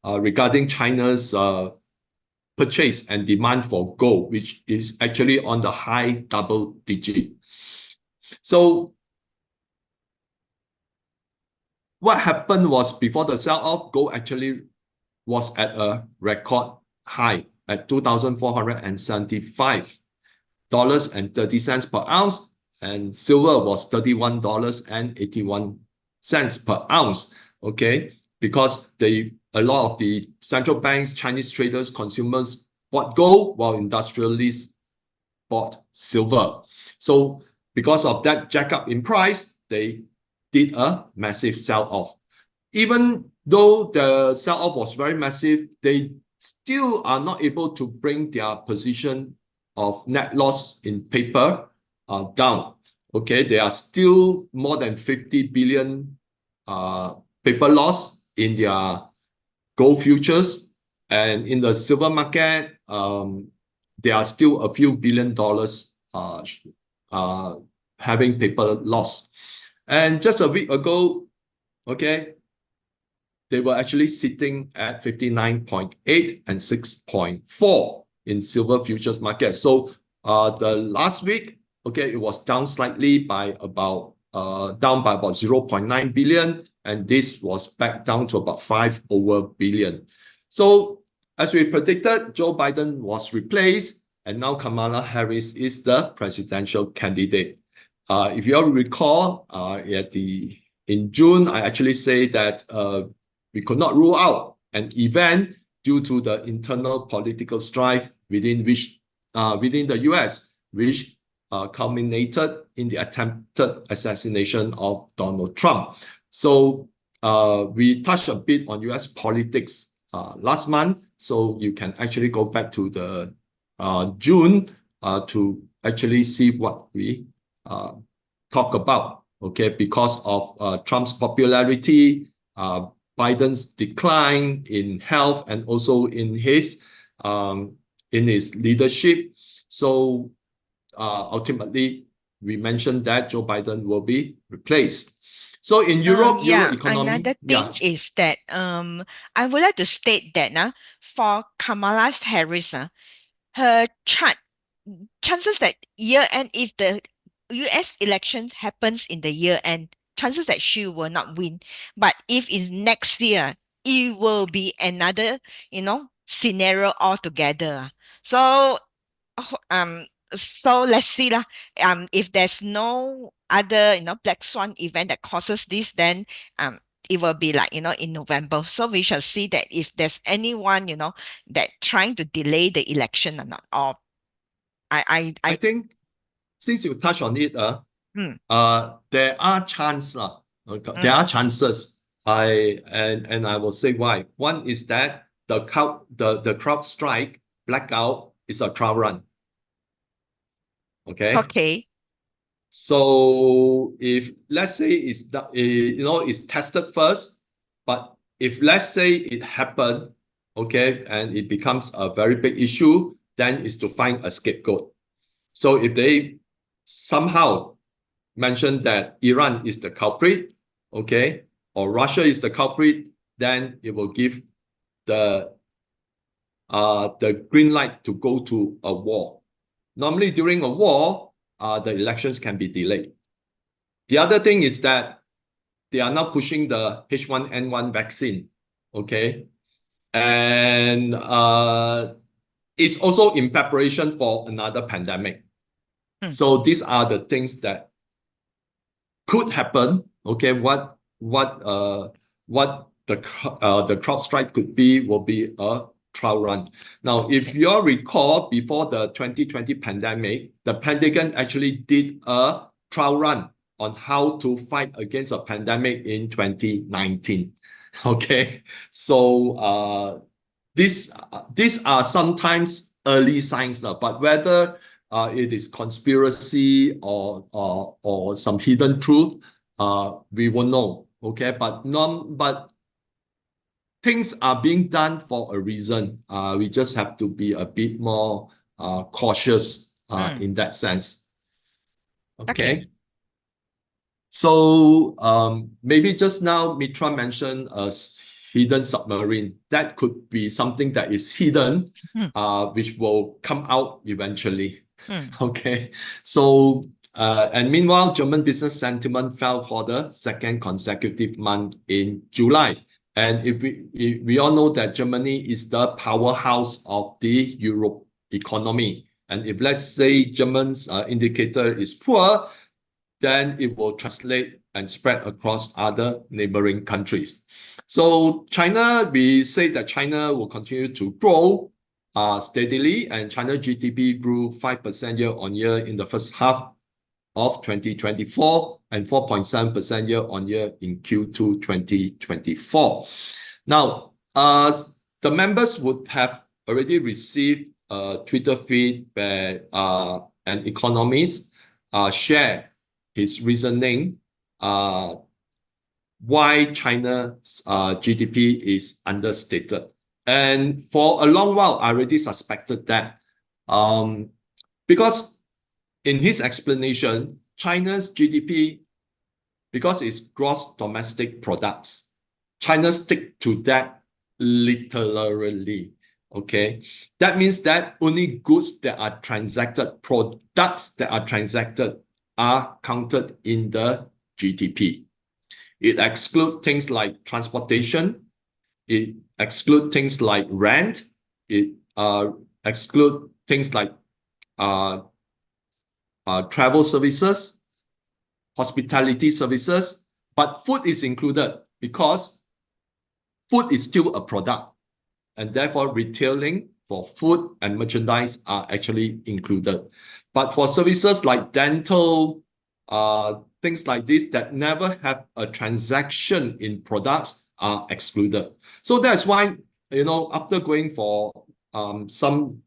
regarding China's purchase and demand for gold, which is actually on the high double digit. So what happened was before the sell-off, gold actually was at a record high at $2,475.30 per ounce, and silver was $31.81 per ounce. Okay, because a lot of the central banks, Chinese traders, consumers bought gold while industrialists bought silver. So because of that jack up in price, they did a massive sell-off. Even though the sell-off was very massive, they still are not able to bring their position of net loss in paper down. Okay, there are still more than 50 billion paper loss in their gold futures, and in the silver market, there are still a few $billion having paper loss. And just a week ago, okay, they were actually sitting at 59.8 and 6.4 in silver futures market. So the last week, okay, it was down slightly by about down by about 0.9 billion, and this was back down to about 5 billion. So as we predicted, Joe Biden was replaced, and now Kamala Harris is the presidential candidate. If you all recall, in June, I actually say that we could not rule out an event due to the internal political strife within the US, which culminated in the attempted assassination of Donald Trump. So we touched a bit on US politics last month. So you can actually go back to the June to actually see what we talk about. Okay, because of Trump's popularity, Biden's decline in health, and also in his leadership. So ultimately, we mentioned that Joe Biden will be replaced. So in Europe, Euro Yeah, economy, another thing yeah, is that I would like to state that for Kamala Harris, her chances that year end, if the US elections happens in the year end, chances that she will not win. But if it's next year, it will be another, scenario altogether. So Oh, so let's see lah. If there's no other, black swan event that causes this, then it will be like, in November. So we shall see that if there's anyone, that trying to delay the election or not. Or I think since you touch on it, mm, there are chances. There mm, are chances. And I will say why. One is that the crowd strike blackout is a trial run. Okay. okay, So if let's say it's tested first, but if let's say it happened, okay, and it becomes a very big issue, then it's to find a scapegoat. So if they somehow mention that Iran is the culprit, okay, or Russia is the culprit, then it will give the green light to go to a war. Normally during a war, the elections can be delayed. The other thing is that they are now pushing the H1N1 vaccine, okay? And it's also in preparation for another pandemic. mm, So these are the things that could happen, okay? What the crowd strike could be will be a trial run. Now, if okay, you all recall, before the 2020 pandemic, the Pentagon actually did a trial run on how to fight against a pandemic in 2019. Okay, so these are sometimes early signs now, but whether it is conspiracy or some hidden truth, we will know. Okay, but things are being done for a reason. We just have to be a bit more cautious mm, in that sense. okay, Okay. So maybe just now Mitra mentioned a hidden submarine. That could be something that is hidden, mm, which will come out eventually. mm, Okay. So and meanwhile, German business sentiment fell for the second consecutive month in July. And if we all know that Germany is the powerhouse of the Europe economy. And if let's say German's indicator is poor, then it will translate and spread across other neighboring countries. So China, we say that China will continue to grow steadily, and China GDP grew 5% year on year in the first half of 2024 and 4.7% year on year in Q2 2024. Now, the members would have already received a Twitter feed where an economist share his reasoning why China's GDP is understated. And for a long while, I already suspected that because in his explanation, China's GDP, because it's gross domestic products, China stick to that literally. Okay, that means that only goods that are transacted, products that are transacted, are counted in the GDP. It excludes things like transportation. It excludes things like rent. It excludes things like uh, travel services, hospitality services, but food is included because food is still a product, and therefore retailing for food and merchandise are actually included. But for services like dental, things like this that never have a transaction in products are excluded. So that's why, after going for some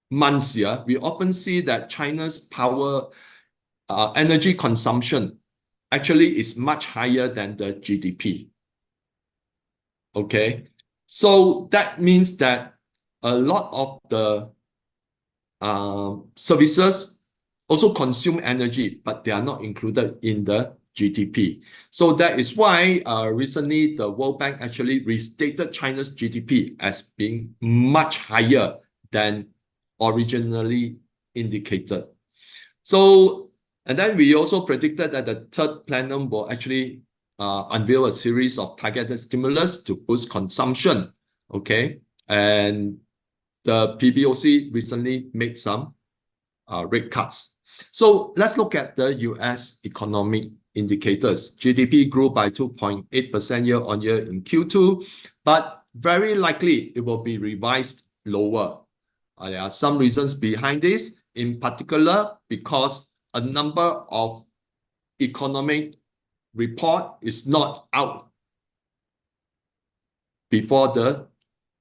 months here, we often see that China's power energy consumption actually is much higher than the GDP. Okay, so that means that a lot of the services also consume energy, but they are not included in the GDP. So that is why recently the World Bank actually restated China's GDP as being much higher than originally indicated. So, and then we also predicted that the third plenum will actually unveil a series of targeted stimulus to boost consumption. Okay, and the PBOC recently made some rate cuts. So let's look at the US economic indicators. GDP grew by 2.8% year on year in Q2, but very likely it will be revised lower. There are some reasons behind this, in particular because a number of economic report is not out before the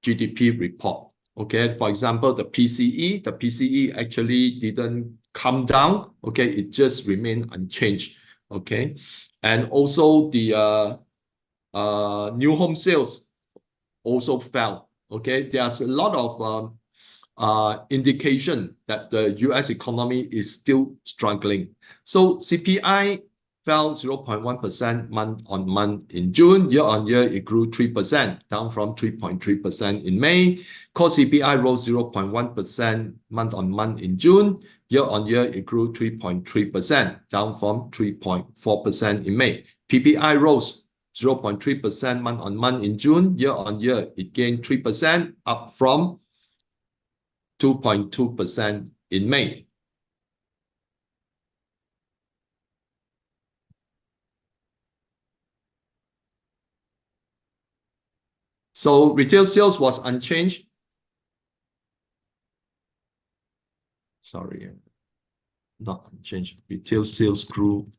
GDP report. Okay, for example, the PCE actually didn't come down. Okay, it just remained unchanged. Okay, and also the new home sales also fell. Okay, there's a lot of indication that the US economy is still struggling. So CPI fell 0.1% month on month in June. Year on year, it grew 3%, down from 3.3% in May. Core CPI rose 0.1% month on month in June. Year on year, it grew 3.3%, down from 3.4% in May. PPI rose 0.3% month on month in June. Year on year, it gained 3%, up from 2.2% in May. So retail sales was unchanged. Sorry, not unchanged. Retail sales grew.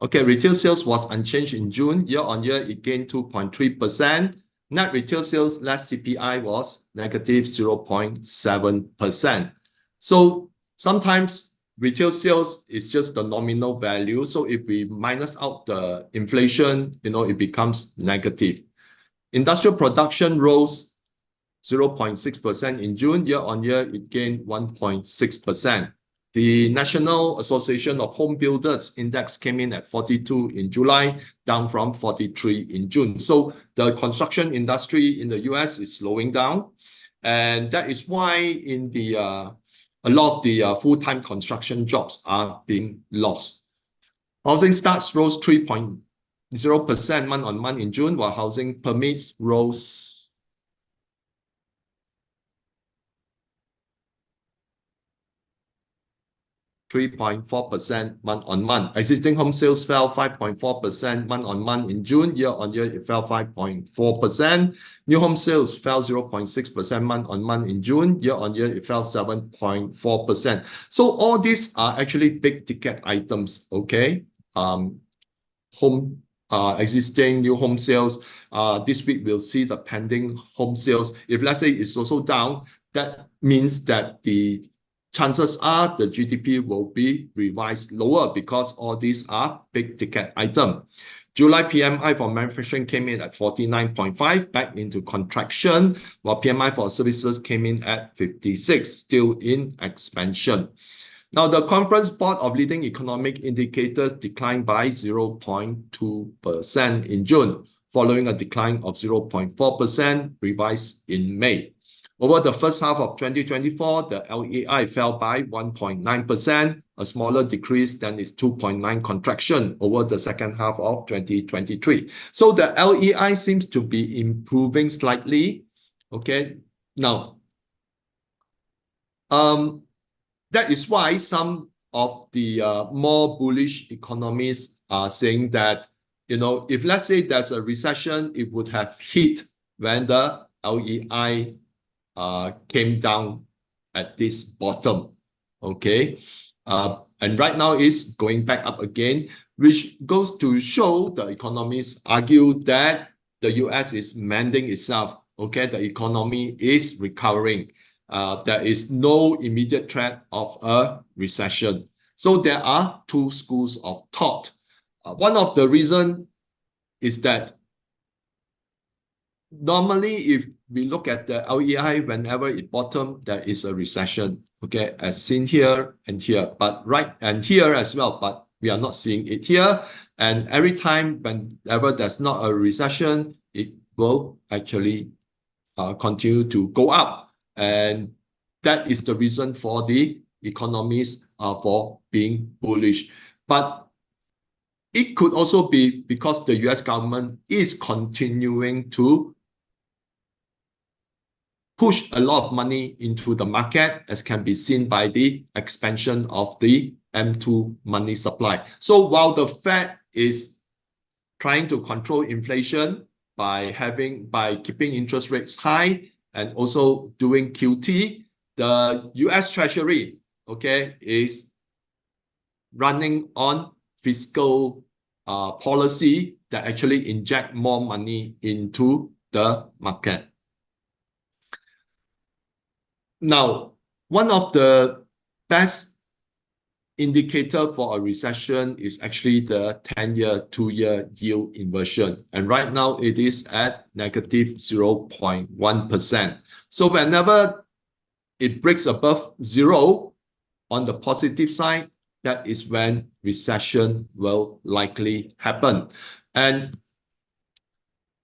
Okay, retail sales was unchanged in June. Year on year, it gained 2.3%. Net retail sales less CPI was negative 0.7%. So sometimes retail sales is just the nominal value. So if we minus out the inflation, it becomes negative. Industrial production rose 0.6% in June. Year on year, it gained 1.6%. The National Association of Home Builders Index came in at 42 in July, down from 43 in June. So the construction industry in the US is slowing down. And that is why a lot of the full-time construction jobs are being lost. Housing starts rose 3.0% month on month in June, while housing permits rose 3.4% month on month. Existing home sales fell 5.4% month on month in June. Year on year, it fell 5.4%. New home sales fell 0.6% month on month in June. Year on year, it fell 7.4%. So all these are actually big ticket items, okay? Existing new home sales. This week, we'll see the pending home sales. If let's say it's also down, that means that the chances are the GDP will be revised lower because all these are big ticket items. July PMI for manufacturing came in at 49.5, back into contraction, while PMI for services came in at 56, still in expansion. Now, the Conference Board of Leading Economic Indicators declined by 0.2% in June, following a decline of 0.4% revised in May. Over the first half of 2024, the LEI fell by 1.9%, a smaller decrease than its 2.9% contraction over the second half of 2023. So the LEI seems to be improving slightly. Okay, now That is why some of the more bullish economists are saying that, if let's say there's a recession, it would have hit when the LEI came down at this bottom. Okay. And right now it's going back up again, which goes to show the economists argue that the US is mending itself. Okay, the economy is recovering. There is no immediate threat of a recession. So there are two schools of thought. One of the reasons is that normally, if we look at the LEI, whenever it bottom, there is a recession, okay, as seen here and here, and here as well, but we are not seeing it here. And every time whenever there's not a recession, it will actually continue to go up. And that is the reason for the economists for being bullish. But it could also be because the US government is continuing to push a lot of money into the market, as can be seen by the expansion of the M2 money supply. So while the Fed is trying to control inflation by keeping interest rates high and also doing QT, the US Treasury, okay, is running on fiscal policy that actually inject more money into the market. Now, one of the best indicator for a recession is actually the 10-year, 2-year yield inversion. And right now it is at negative 0.1%. So whenever it breaks above zero on the positive side, that is when recession will likely happen. And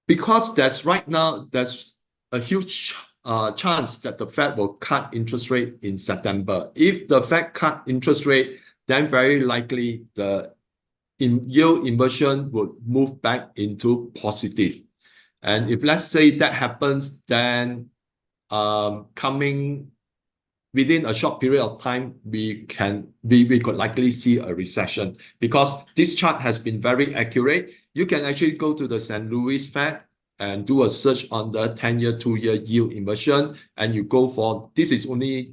because right now there's a huge chance that the Fed will cut interest rate in September. If the Fed cut interest rate, then very likely the yield inversion would move back into positive. And if let's say that happens, then coming within a short period of time, we could likely see a recession, because this chart has been very accurate. You can actually go to the St. Louis Fed and do a search on the 10-year, 2-year yield inversion, and you go for, this is only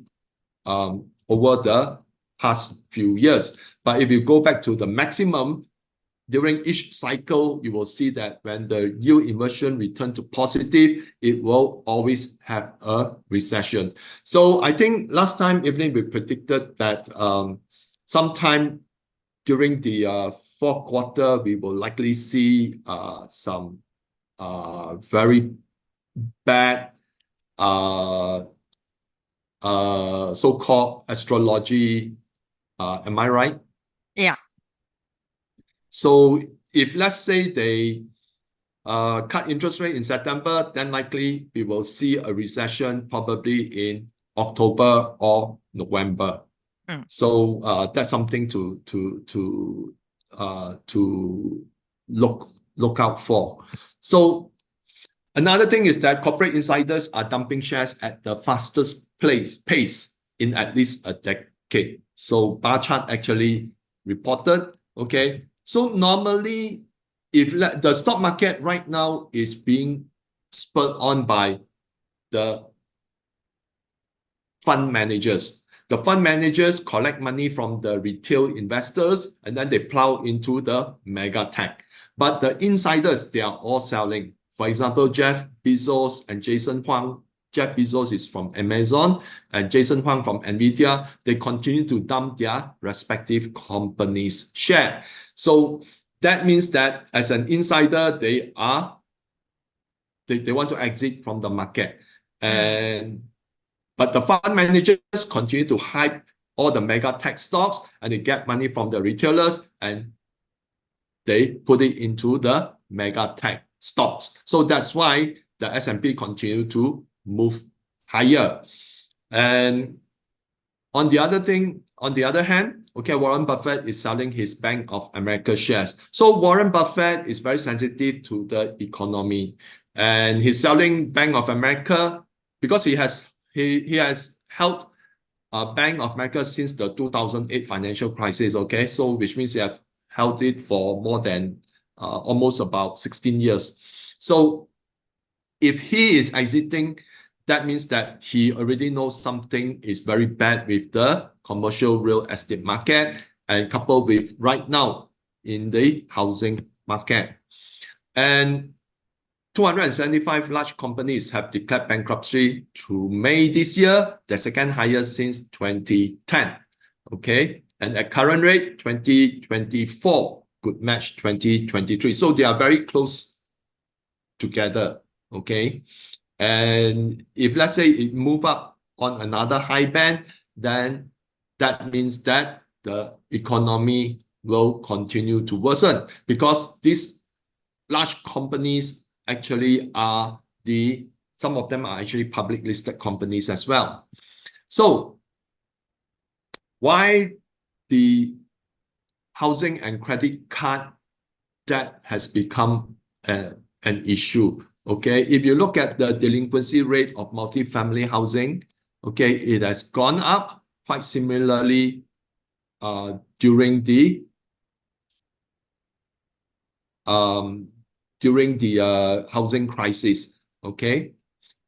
over the past few years. But if you go back to the maximum, during each cycle, you will see that when the yield inversion return to positive, it will always have a recession. So I think last time, Evelyn, we predicted that sometime during the fourth quarter, we will likely see some very bad so-called astrology. Am I right? Yeah. So if let's say they cut interest rate in September, then likely we will see a recession probably in October or November. So that's something to look out for. So another thing is that corporate insiders are dumping shares at the fastest pace in at least a decade. So bar chart actually reported. Okay, so normally, if the stock market right now is being spurred on by the fund managers. The fund managers collect money from the retail investors, and then they plow into the mega tech. But the insiders, they are all selling. For example, Jeff Bezos and Jason Huang. Jeff Bezos is from Amazon, and Jason Huang from Nvidia. They continue to dump their respective companies' share. So that means that as an insider, they want to exit from the market. But the fund managers continue to hype all the mega tech stocks, and they get money from the retailers and they put it into the mega tech stocks. So that's why the S&P continue to move higher. And on the other hand, okay, Warren Buffett is selling his Bank of America shares. So Warren Buffett is very sensitive to the economy, and he's selling Bank of America because he has held Bank of America since the 2008 financial crisis, okay? So which means they have held it for more than almost about 16 years. So if he is exiting, that means that he already knows something is very bad with the commercial real estate market, and coupled with right now in the housing market. And 275 large companies have declared bankruptcy through May this year, the second highest since 2010. Okay, and at current rate, 2024 could match 2023. So they are very close together. Okay, and if let's say it move up on another high band, then that means that the economy will continue to worsen, because these large companies actually are some of them are actually public listed companies as well. So why the housing and credit card debt has become an issue? Okay, if you look at the delinquency rate of multifamily housing, okay, it has gone up quite similarly during the housing crisis. Okay,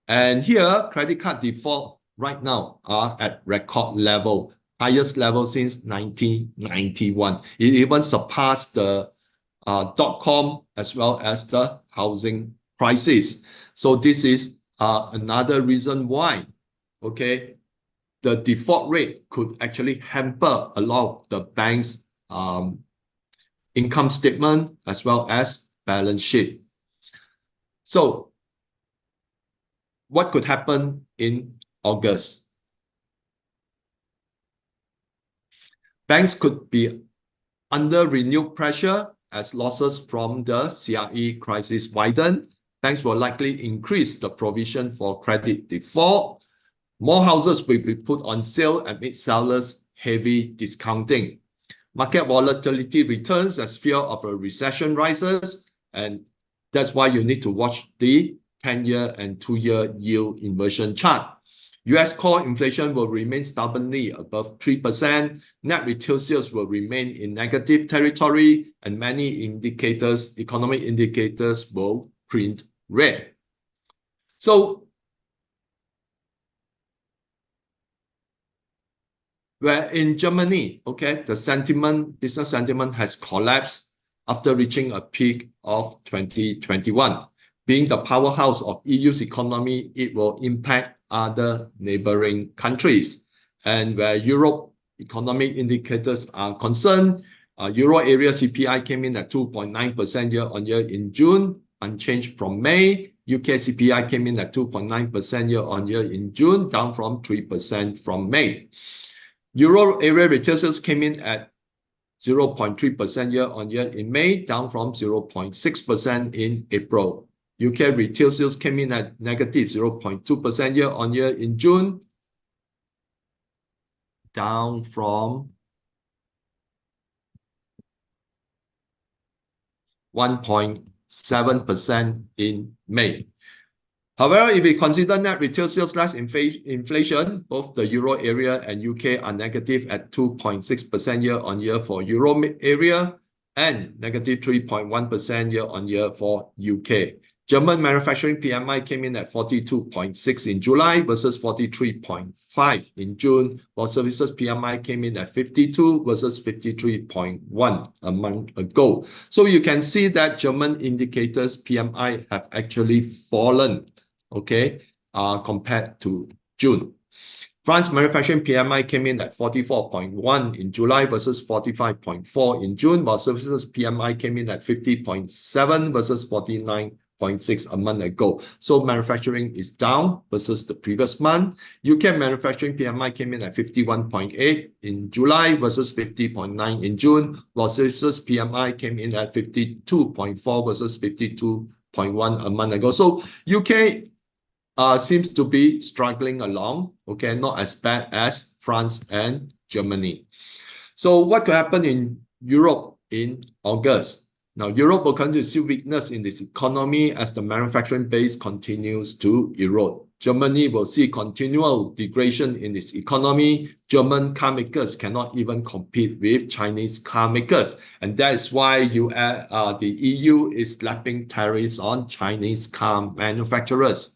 and here credit card default right now are at record level, highest level since 1991. It even surpassed the .com as well as the housing crisis. So this is another reason why, okay, the default rate could actually hamper a lot of the bank's income statement as well as balance sheet. So what could happen in August? Banks could be under renewed pressure as losses from the CRE crisis widen. Banks will likely increase the provision for credit default. More houses will be put on sale amid sellers' heavy discounting. Market volatility returns as fear of a recession rises, and that's why you need to watch the 10-year and 2-year yield inversion chart. US core inflation will remain stubbornly above 3%. Net retail sales will remain in negative territory, and many indicators, economic indicators, will print red. So, where in Germany, okay, the business sentiment has collapsed after reaching a peak of 2021. Being the powerhouse of EU's economy, it will impact other neighboring countries. And where Europe economic indicators are concerned, Euro area CPI came in at 2.9% year-on-year in June, unchanged from May. UK CPI came in at 2.9% year-on-year in June, down from 3% from May. Euro area retail sales came in at 0.3% year-on-year in May, down from 0.6% in April. UK retail sales came in at negative 0.2% year-on-year in June, down from 1.7% in May. However, if we consider net retail sales less inflation, both the Euro area and UK are negative at 2.6% year-on-year for Euro area and negative 3.1% year-on-year for UK. German manufacturing PMI came in at 42.6 in July versus 43.5 in June, while services PMI came in at 52 versus 53.1 a month ago. So you can see that German indicators PMI have actually fallen, okay, compared to June. France manufacturing PMI came in at 44.1 in July versus 45.4 in June, while services PMI came in at 50.7 versus 49.6 a month ago. So manufacturing is down versus the previous month. UK manufacturing PMI came in at 51.8 in July versus 50.9 in June, while services PMI came in at 52.4 versus 52.1 a month ago. So UK seems to be struggling along, okay, not as bad as France and Germany. So what could happen in Europe in August? Now, Europe will continue to see weakness in this economy as the manufacturing base continues to erode. Germany will see continual degradation in its economy. German car makers cannot even compete with Chinese car makers. And that is why the EU is slapping tariffs on Chinese car manufacturers.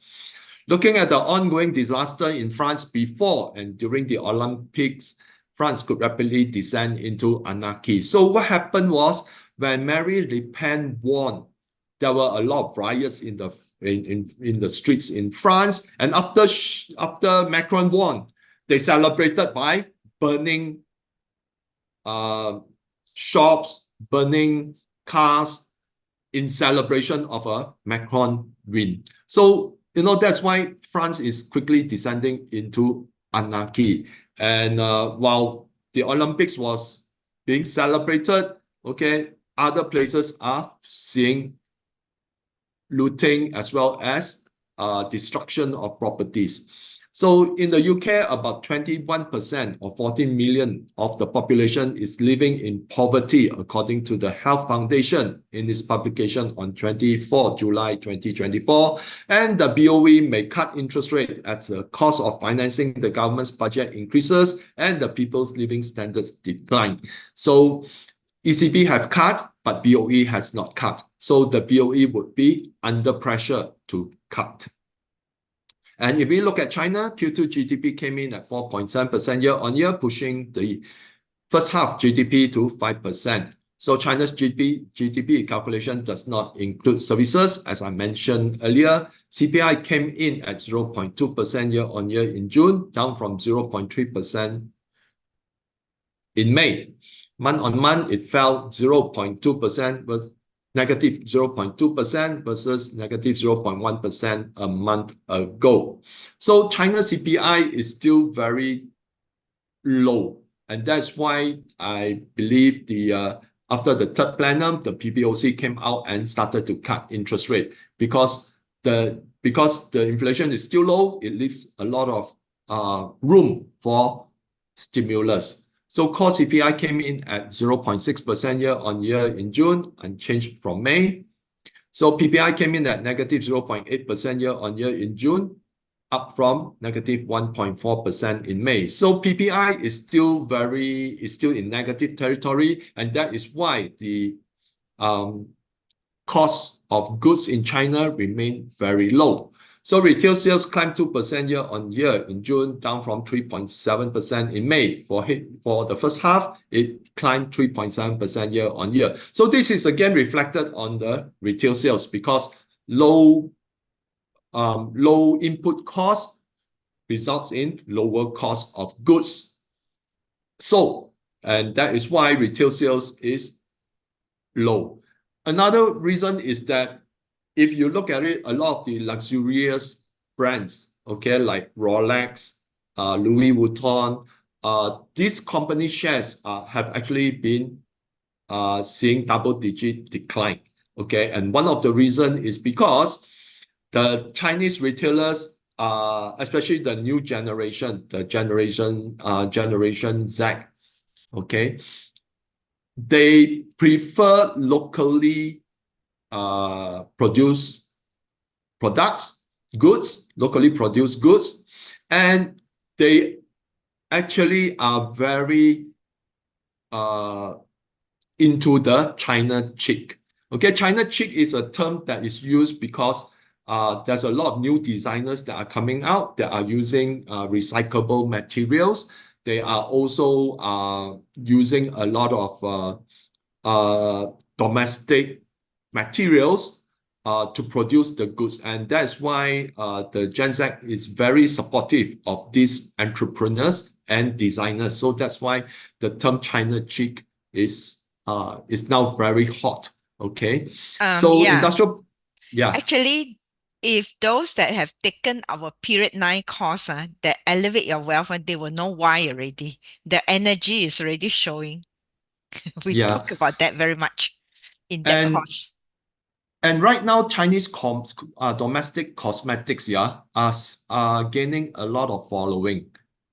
Looking at the ongoing disaster in France before and during the Olympics, France could rapidly descend into anarchy. So what happened was when Marine Le Pen won, there were a lot of riots in the streets in France. And after Macron won, they celebrated by burning shops, burning cars in celebration of a Macron win. So, that's why France is quickly descending into anarchy. And while the Olympics was being celebrated, okay, other places are seeing looting as well as destruction of properties. So in the UK, about 21% or 14 million of the population is living in poverty, according to the Health Foundation in its publication on 24 July 2024. And the BOE may cut interest rate as the cost of financing the government's budget increases and the people's living standards decline. So ECB have cut, but BOE has not cut. So the BOE would be under pressure to cut. And if we look at China, Q2 GDP came in at 4.7% year on year, pushing the first half GDP to 5%. So China's GDP calculation does not include services. As I mentioned earlier, CPI came in at 0.2% year on year in June, down from 0.3% in May. Month on month, it fell 0.2%, was negative 0.2% versus negative 0.1% a month ago. So China's CPI is still very low. And that's why I believe after the third plenum, the PBOC came out and started to cut interest rate because the inflation is still low, it leaves a lot of room for stimulus. So core CPI came in at 0.6% year on year in June, unchanged from May. So PPI came in at negative 0.8% year on year in June, up from negative 1.4% in May. So PPI is still in negative territory, and that is why the cost of goods in China remain very low. So retail sales climbed 2% year on year in June, down from 3.7% in May. For the first half, it climbed 3.7% year on year. So this is again reflected on the retail sales because low input cost results in lower cost of goods sold. And that is why retail sales is low. Another reason is that if you look at it, a lot of the luxurious brands, okay, like Rolex, Louis Vuitton, these company shares have actually been seeing double-digit decline, okay? And one of the reasons is because the Chinese retailers, especially the new generation, the Generation Z, okay, they prefer locally produce products, locally produced goods, and they actually are very into the China chic. Okay, China chic is a term that is used because there's a lot of new designers that are coming out that are using recyclable materials. They are also using a lot of domestic materials to produce the goods. And that's why the Gen Z is very supportive of these entrepreneurs and designers. So that's why the term China chic is now very hot. Okay. So Yeah. industrial, yeah. Actually, if those that have taken our period 9 course, that elevate your wealth, they will know why already. The energy is already showing. We Yeah. talk about that very much in that And course. right now, Chinese domestic cosmetics, are gaining a lot of following.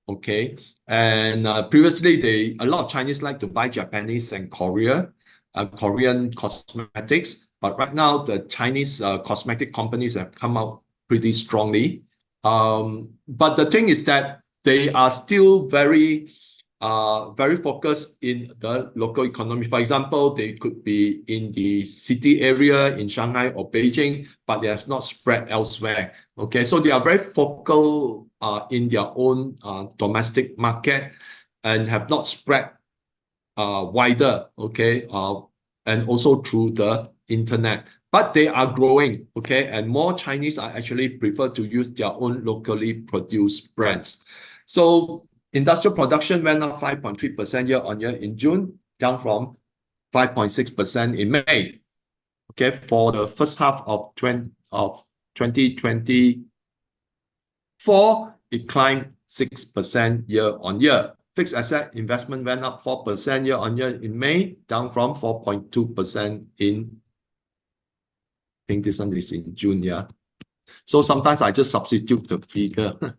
Okay, and previously, a lot of Chinese like to buy Japanese and Korean cosmetics, but right now the Chinese cosmetic companies have come out pretty strongly. But the thing is that they are still very focused in the local economy. For example, they could be in the city area in Shanghai or Beijing, but they have not spread elsewhere. Okay, so they are very focal in their own domestic market and have not spread wider. Okay, and also through the internet. But they are growing, okay, and more Chinese are actually prefer to use their own locally produced brands. So industrial production went up 5.3% year on year in June, down from 5.6% in May. Okay, for the first half of 2024, it climbed 6% year on year. Fixed asset investment went up 4% year on year in May, down from 4.2% in, I think this one is in June, yeah. So sometimes I just substitute the figure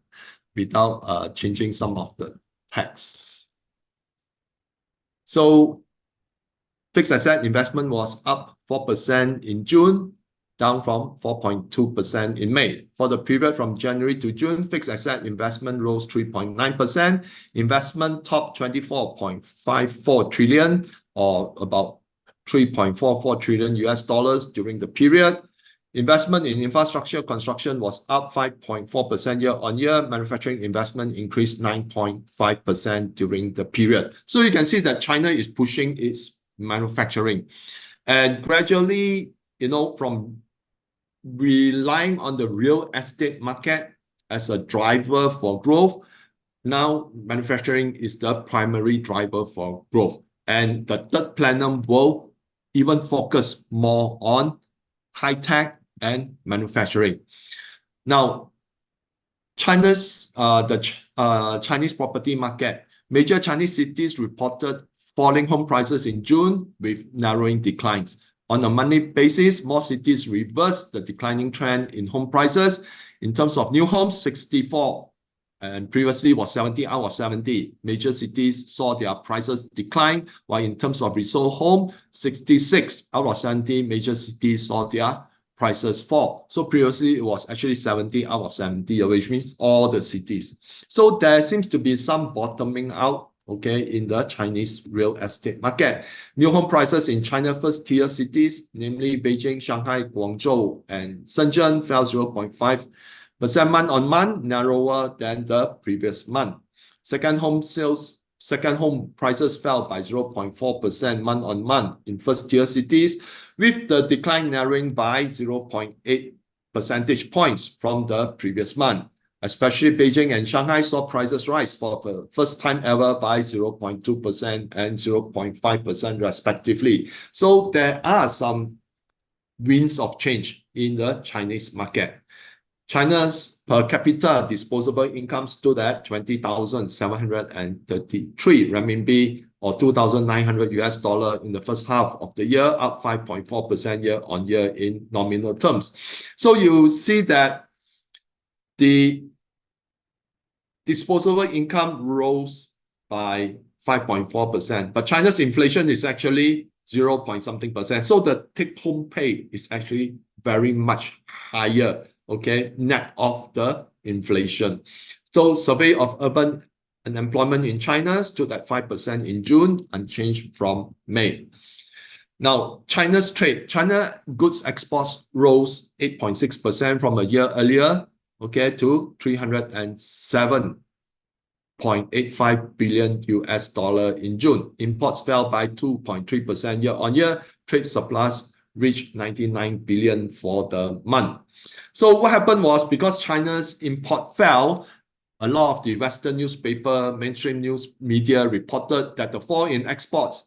without changing some of the text. So fixed asset investment was up 4% in June, down from 4.2% in May. For the period from January to June, fixed asset investment rose 3.9%. Investment topped 24.54 trillion, or about 3.44 trillion US dollars during the period. Investment in infrastructure construction was up 5.4% year on year. Manufacturing investment increased 9.5% during the period. So you can see that China is pushing its manufacturing. And gradually, from relying on the real estate market as a driver for growth, now manufacturing is the primary driver for growth. And the third plenum will even focus more on high-tech and manufacturing. Now, Chinese property market. Major Chinese cities reported falling home prices in June with narrowing declines. On a monthly basis, more cities reversed the declining trend in home prices. In terms of new homes, 64 and previously was 70 out of 70. Major cities saw their prices decline, while in terms of resold home, 66 out of 70 major cities saw their prices fall. So previously it was actually 70 out of 70, which means all the cities. So there seems to be some bottoming out, okay, in the Chinese real estate market. New home prices in China first tier cities, namely Beijing, Shanghai, Guangzhou, and Shenzhen, fell 0.5% month on month, narrower than the previous month. Second home prices fell by 0.4% month on month in first tier cities, with the decline narrowing by 0.8 percentage points from the previous month. Especially Beijing and Shanghai saw prices rise for the first time ever by 0.2% and 0.5% respectively. So there are some winds of change in the Chinese market. China's per capita disposable income stood at 20,733 renminbi, or 2,900 US dollar in the first half of the year, up 5.4% year on year in nominal terms. So you see that the disposable income rose by 5.4%, but China's inflation is actually 0 point something percent. So the take-home pay is actually very much higher, okay, net of the inflation. So survey of urban unemployment in China stood at 5% in June, unchanged from May. Now, China's trade. China goods exports rose 8.6% from a year earlier, okay, to 307.85 billion US dollar in June. Imports fell by 2.3% year on year. Trade surplus reached 99 billion for the month. So what happened was, because China's import fell, a lot of the Western newspaper, mainstream news media reported that the fall in imports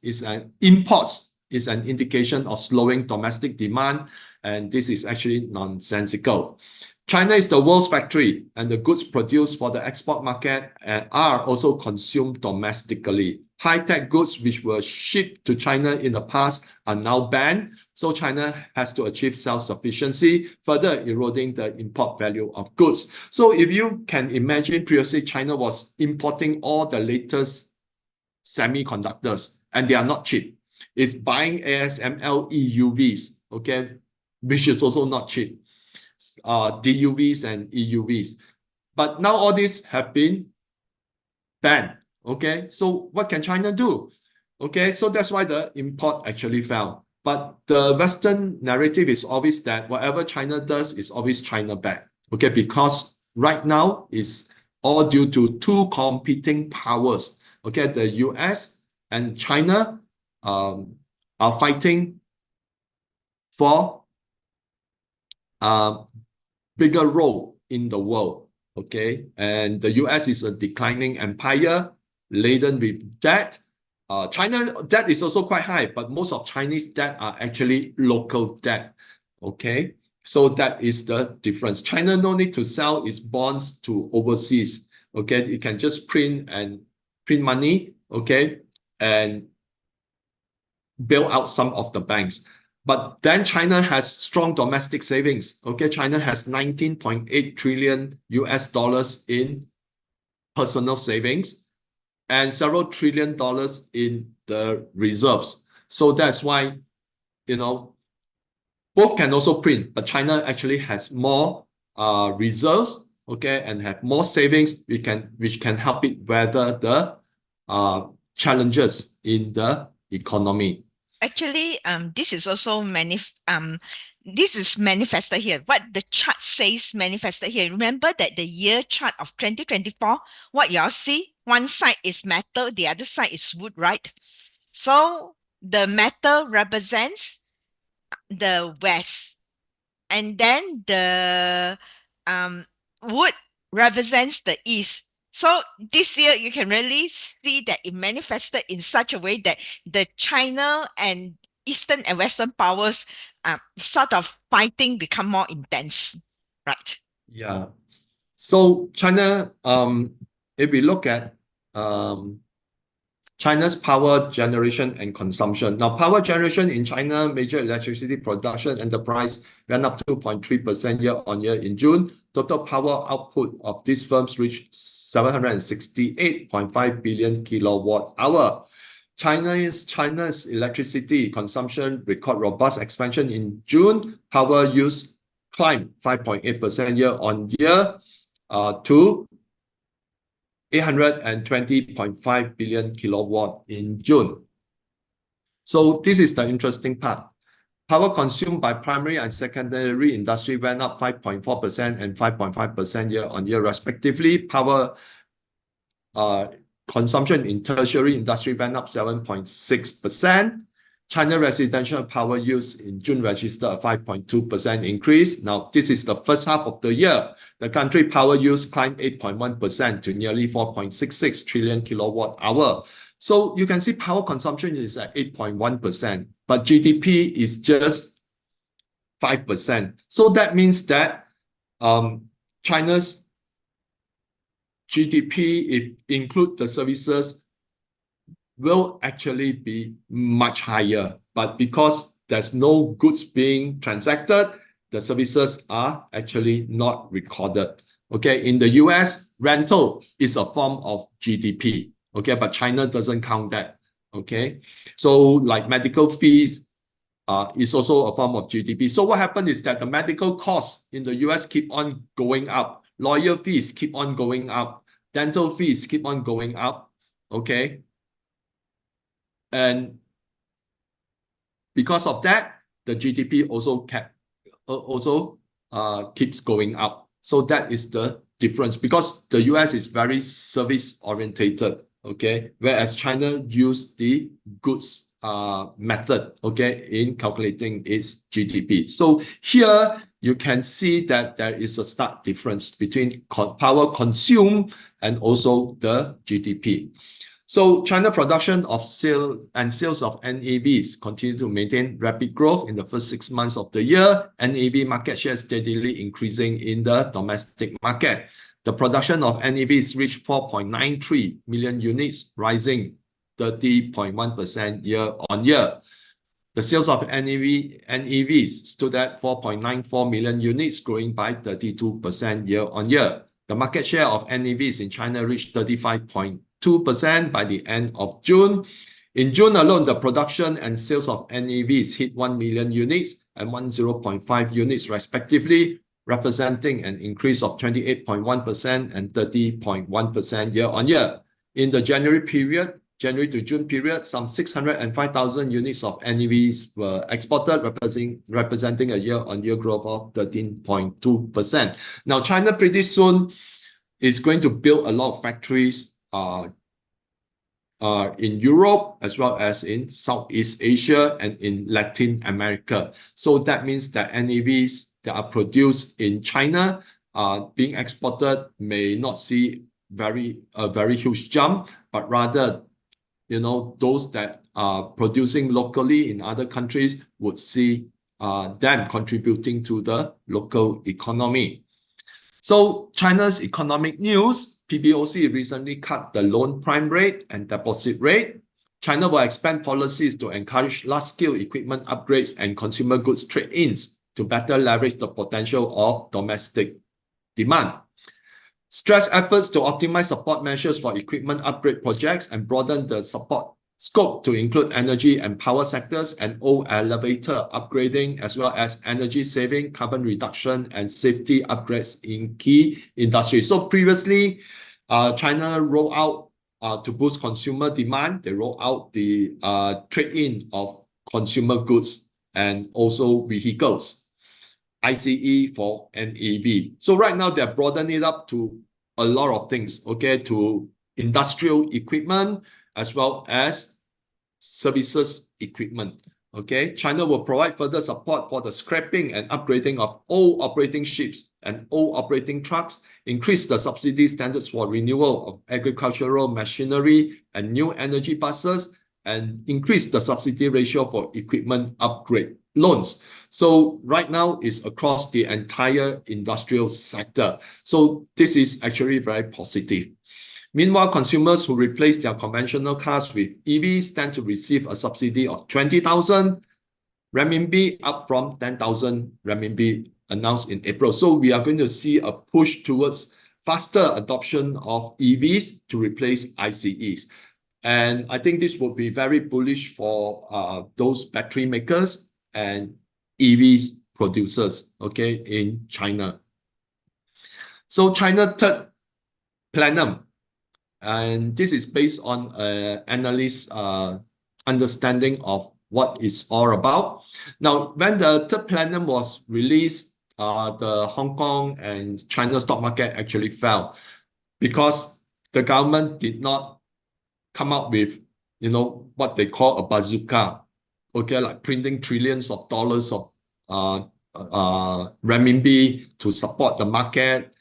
is an indication of slowing domestic demand, and this is actually nonsensical. China is the world's factory, and the goods produced for the export market are also consumed domestically. High-tech goods which were shipped to China in the past are now banned, so China has to achieve self-sufficiency, further eroding the import value of goods. So if you can imagine, previously China was importing all the latest semiconductors, and they are not cheap. It's buying ASML EUVs, okay, which is also not cheap. DUVs and EUVs. But now all these have been banned. Okay, so what can China do? Okay, so that's why the import actually fell. But the Western narrative is always that whatever China does is always China bad. Okay, because right now is all due to two competing powers. Okay, the US and China are fighting for a bigger role in the world. Okay, and the US is a declining empire laden with debt. China debt is also quite high, but most of Chinese debt are actually local debt. Okay, so that is the difference. China no need to sell its bonds to overseas. Okay, it can just print money. Okay, and bail out some of the banks. But then China has strong domestic savings. Okay, China has 19.8 trillion US dollars in personal savings and several trillion dollars in the reserves. So that's why, you know, both can also print, but China actually has more reserves, okay, and have more savings, which can help it weather the challenges in the economy. Actually, this is also this is manifested here. What the chart says manifested here. Remember that the year chart of 2024, what y'all see, one side is metal, the other side is wood, right? So the metal represents the west, and then the wood represents the east. So this year you can really see that it manifested in such a way that the China and Eastern and Western powers sort of fighting become more intense, right? Yeah. So China, if we look at um, China's power generation and consumption. Now, power generation in China, major electricity production enterprise went up 2.3% year on year in June. Total power output of these firms reached 768.5 billion kilowatt hour. China's electricity consumption record robust expansion in June. Power use climbed 5.8% year on year to 820.5 billion kilowatt in June. So this is the interesting part. Power consumed by primary and secondary industry went up 5.4% and 5.5% year on year respectively. Power consumption in tertiary industry went up 7.6%. China residential power use in June registered a 5.2% increase. Now, this is the first half of the year. The country power use climbed 8.1% to nearly 4.66 trillion kilowatt hour. So you can see power consumption is at 8.1%, but GDP is just 5%. So that means that China's GDP, if include the services, will actually be much higher. But because there's no goods being transacted, the services are actually not recorded. Okay, in the US, rental is a form of GDP. Okay, but China doesn't count that. Okay, so like medical fees is also a form of GDP. So what happened is that the medical costs in the US keep on going up. Lawyer fees keep on going up. Dental fees keep on going up. Okay, and because of that, the GDP also keeps going up. So that is the difference, because the US is very service orientated, okay, whereas China use the goods method, okay, in calculating its GDP. So here you can see that there is a stark difference between power consumed and also the GDP. So China production of sales of NAVs continue to maintain rapid growth in the first 6 months of the year. NAV market share steadily increasing in the domestic market. The production of NAVs reached 4.93 million units, rising 30.1% year on year. The sales of NEVs stood at 4.94 million units, growing by 32% year on year. The market share of NEVs in China reached 35.2% by the end of June. In June alone, the production and sales of NEVs hit 1 million units and 10.5 units respectively, representing an increase of 28.1% and 30.1% year-on-year. In the January period, January to June period, some 605,000 units of NEVs were exported, representing a year-on-year growth of 13.2%. Now, China pretty soon is going to build a lot of factories in Europe, as well as in Southeast Asia and in Latin America. So that means that NEVs that are produced in China being exported may not see a very huge jump, but rather, those that are producing locally in other countries would see them contributing to the local economy. So China's economic news, PBOC recently cut the loan prime rate and deposit rate. China will expand policies to encourage large-scale equipment upgrades and consumer goods trade-ins to better leverage the potential of domestic demand. Stress efforts to optimize support measures for equipment upgrade projects and broaden the support scope to include energy and power sectors and old elevator upgrading, as well as energy saving, carbon reduction, and safety upgrades in key industries. So previously, China rolled out to boost consumer demand. They rolled out the trade-in of consumer goods and also vehicles, ICE for NEV. So right now, they're broadening it up to a lot of things, okay, to industrial equipment, as well as services equipment. Okay, China will provide further support for the scrapping and upgrading of old operating ships and old operating trucks, increase the subsidy standards for renewal of agricultural machinery and new energy buses, and increase the subsidy ratio for equipment upgrade loans. So right now it's across the entire industrial sector. So this is actually very positive. Meanwhile, consumers who replace their conventional cars with EVs tend to receive a subsidy of 20,000 renminbi, up from 10,000 renminbi announced in April. So we are going to see a push towards faster adoption of EVs to replace ICEs. And I think this will be very bullish for those battery makers and EVs producers, okay, in China. So China third plenum. And this is based on analysts' understanding of what it's all about. Now, when the third plenum was released, the Hong Kong and China stock market actually fell because the government did not come up with, what they call a bazooka, okay, like printing trillions of dollars of renminbi to support the market,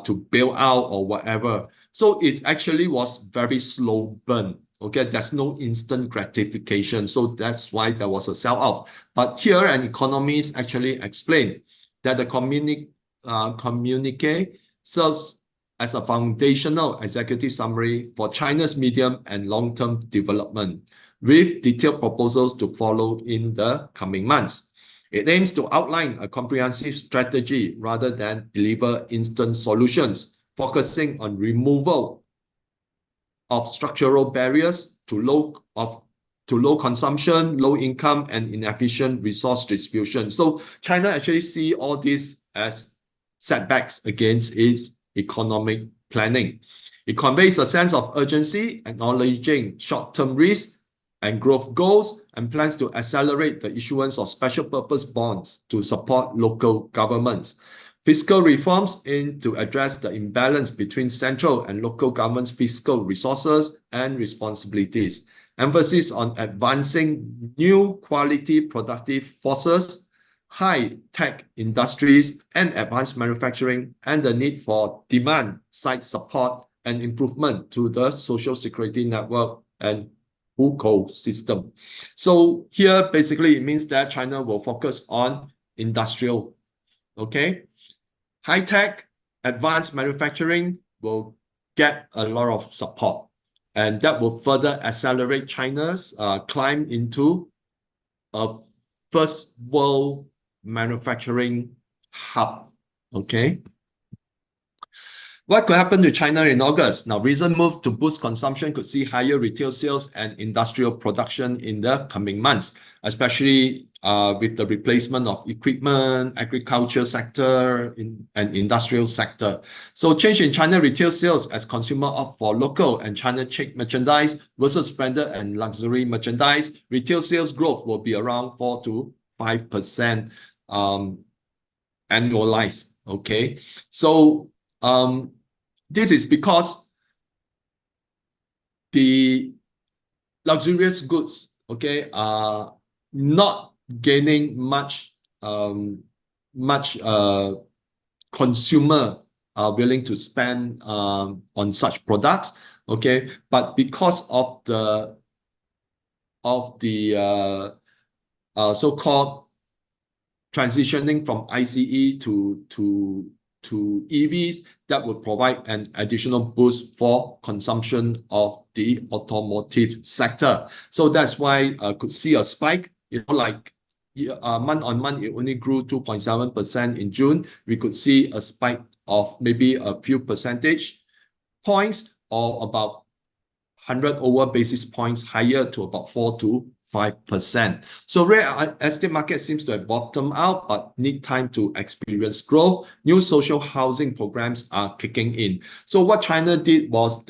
to bail out or whatever. So it actually was very slow burn. Okay, there's no instant gratification. So that's why there was a sell-off. But here, an economist actually explained that the communique serves as a foundational executive summary for China's medium and long-term development, with detailed proposals to follow in the coming months. It aims to outline a comprehensive strategy rather than deliver instant solutions, focusing on removal of structural barriers to low consumption, low income, and inefficient resource distribution. So China actually see all this as setbacks against its economic planning. It conveys a sense of urgency, acknowledging short-term risks and growth goals, and plans to accelerate the issuance of special purpose bonds to support local governments. Fiscal reforms aim to address the imbalance between central and local governments' fiscal resources and responsibilities. Emphasis on advancing new quality productive forces, high-tech industries, and advanced manufacturing, and the need for demand-side support and improvement to the social security network and hukou system. So here, basically, it means that China will focus on industrial, okay? High-tech, advanced manufacturing will get a lot of support, and that will further accelerate China's climb into a first world manufacturing hub, okay? What could happen to China in August? Now, recent moves to boost consumption could see higher retail sales and industrial production in the coming months, especially with the replacement of equipment, agriculture sector, and industrial sector. So change in China retail sales as consumer opt for local and China cheap merchandise versus branded and luxury merchandise. Retail sales growth will be around 4 to 5% annualized. Okay, so this is because the luxurious goods, okay, are not gaining much consumer are willing to spend on such products, okay, but because of the so-called transitioning from ICE to EVs, that would provide an additional boost for consumption of the automotive sector. So that's why could see a spike, like month on month, it only grew 2.7% in June. We could see a spike of maybe a few percentage points or about 100 over basis points higher to about 4 to 5%. So real estate market seems to have bottomed out, but need time to experience growth. New social housing programs are kicking in. So what China did was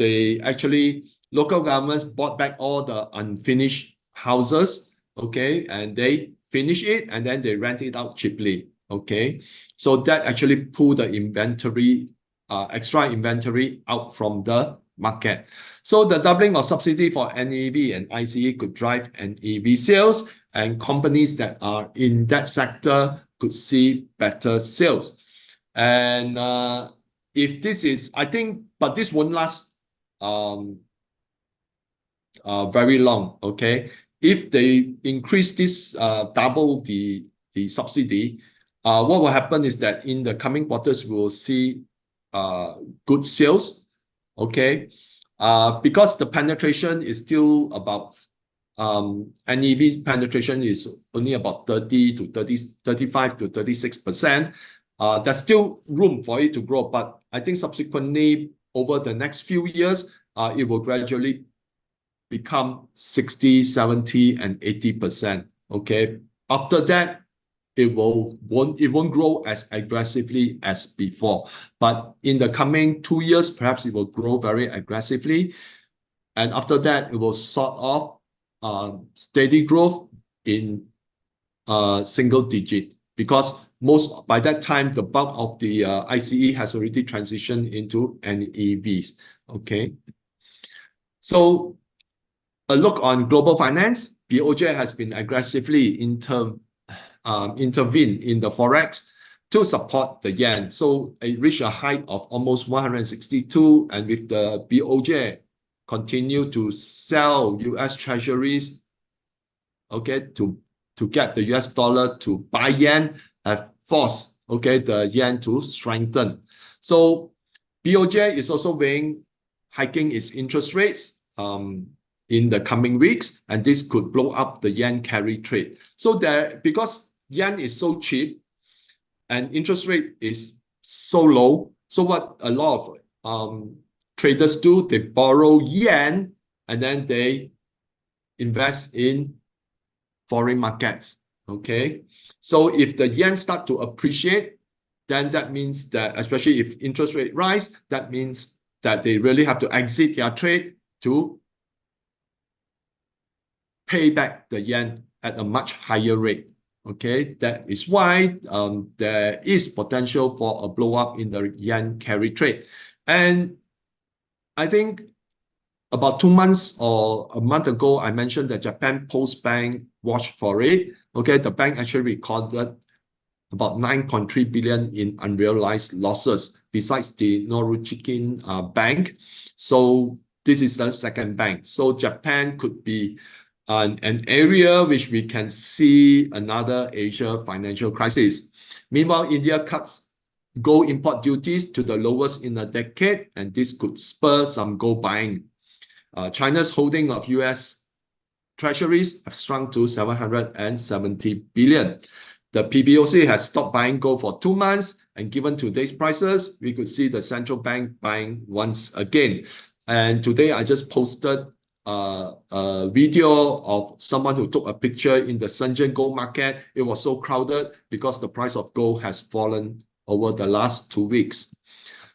local governments bought back all the unfinished houses, okay, and they finish it and then they rent it out cheaply, okay. So that actually pulled the inventory, extra inventory out from the market. So the doubling of subsidy for NEV and ICE could drive NEV sales, and companies that are in that sector could see better sales. And if this is, I think, but this won't last very long, okay? If they increase this, double the subsidy, what will happen is that in the coming quarters, we will see good sales, okay? Because the penetration is still about, NEV penetration is only about 35 to 36%. There's still room for it to grow, but I think subsequently over the next few years, it will gradually become 60, 70, and 80%. Okay. After that, it won't grow as aggressively as before. But in the coming 2 years, perhaps it will grow very aggressively. And after that, it will sort of steady growth in single digit, because by that time, the bulk of the ICE has already transitioned into NEVs. Okay. So a look on global finance. BOJ has been aggressively intervene in the forex to support the yen. So it reached a height of almost 162, and with the BOJ continue to sell US treasuries, okay, to get the US dollar to buy yen, have forced, okay, the yen to strengthen. So BOJ is also weighing hiking its interest rates in the coming weeks, and this could blow up the yen carry trade. So because yen is so cheap and interest rate is so low, so what a lot of traders do, they borrow yen and then they invest in foreign markets. Okay, so if the yen start to appreciate, then that means that, especially if interest rate rise, that means that they really have to exit their trade to pay back the yen at a much higher rate. Okay, that is why there is potential for a blow up in the yen carry trade. And I think about 2 months or a month ago, I mentioned that Japan Post Bank watched for it. Okay, the bank actually recorded about 9.3 billion in unrealized losses, besides the Noruchikin bank. So this is the second bank. So Japan could be an area which we can see another Asia financial crisis. Meanwhile, India cuts gold import duties to the lowest in a decade, and this could spur some gold buying. China's holding of US treasuries have shrunk to 770 billion. The PBOC has stopped buying gold for 2 months, And given today's prices, we could see the central bank buying once again. And today I just posted a video of someone who took a picture in the Shenzhen gold market. It was so crowded because the price of gold has fallen over the last 2 weeks.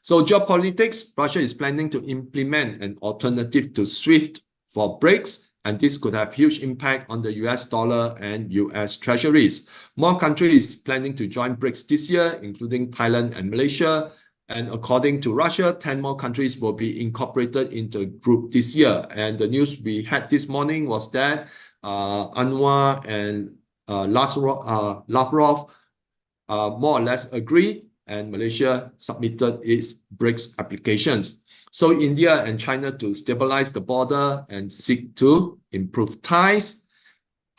So geopolitics, Russia is planning to implement an alternative to SWIFT for BRICS, and this could have huge impact on the US dollar and US treasuries. More countries planning to join BRICS this year, including Thailand and Malaysia. And according to Russia, 10 more countries will be incorporated into the group this year. And the news we had this morning was that Anwar and Lavrov more or less agree, and Malaysia submitted its BRICS applications. So India and China to stabilize the border and seek to improve ties.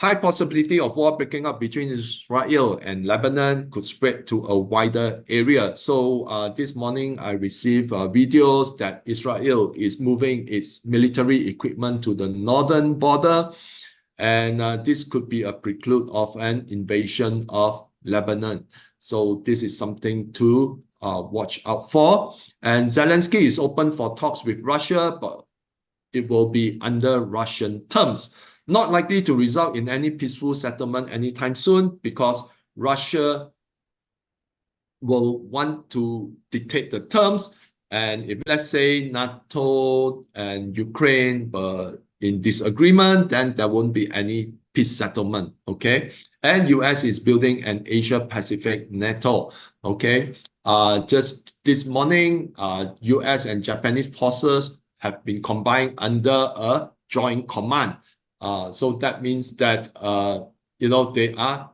High possibility of war breaking out between Israel and Lebanon could spread to a wider area. So this morning I received videos that Israel is moving its military equipment to the northern border, and this could be a prelude of an invasion of Lebanon. So this is something to watch out for. And Zelensky is open for talks with Russia, but it will be under Russian terms. Not likely to result in any peaceful settlement anytime soon, because Russia will want to dictate the terms. And if, let's say, NATO and Ukraine were in disagreement, then there won't be any peace settlement, okay? And US is building an Asia-Pacific NATO, okay? Just this morning, US and Japanese forces have been combined under a joint command. So that means that, they are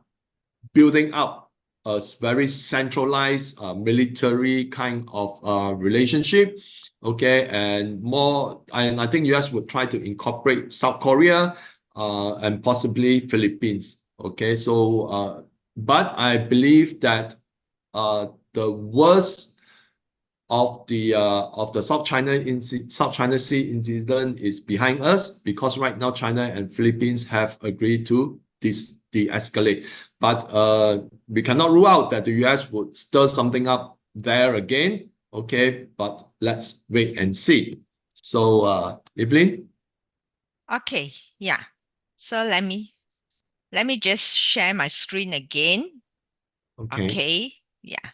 building up a very centralized military kind of relationship, okay, and I think US would try to incorporate South Korea and possibly Philippines, okay. So but I believe that the worst of the South China Sea incident is behind us, because right now China and Philippines have agreed to de-escalate. But we cannot rule out that the US would stir something up there again. Okay, but let's wait and see. So Evelyn? Okay, yeah. So let me just share my screen again. Okay. Okay, yeah.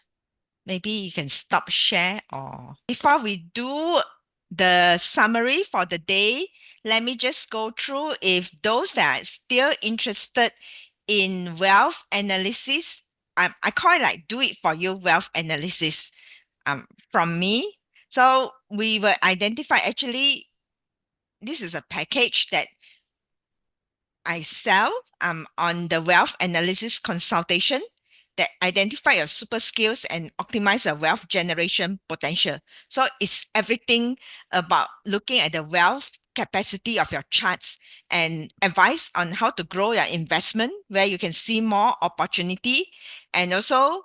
Maybe you can stop share, or before we do the summary for the day, let me just go through if those that are still interested in wealth analysis, I call it like do it for you wealth analysis from me. So we will identify, actually, this is a package that I sell on the wealth analysis consultation that identify your super skills and optimize your wealth generation potential. So it's everything about looking at the wealth capacity of your charts and advice on how to grow your investment where you can see more opportunity. And also,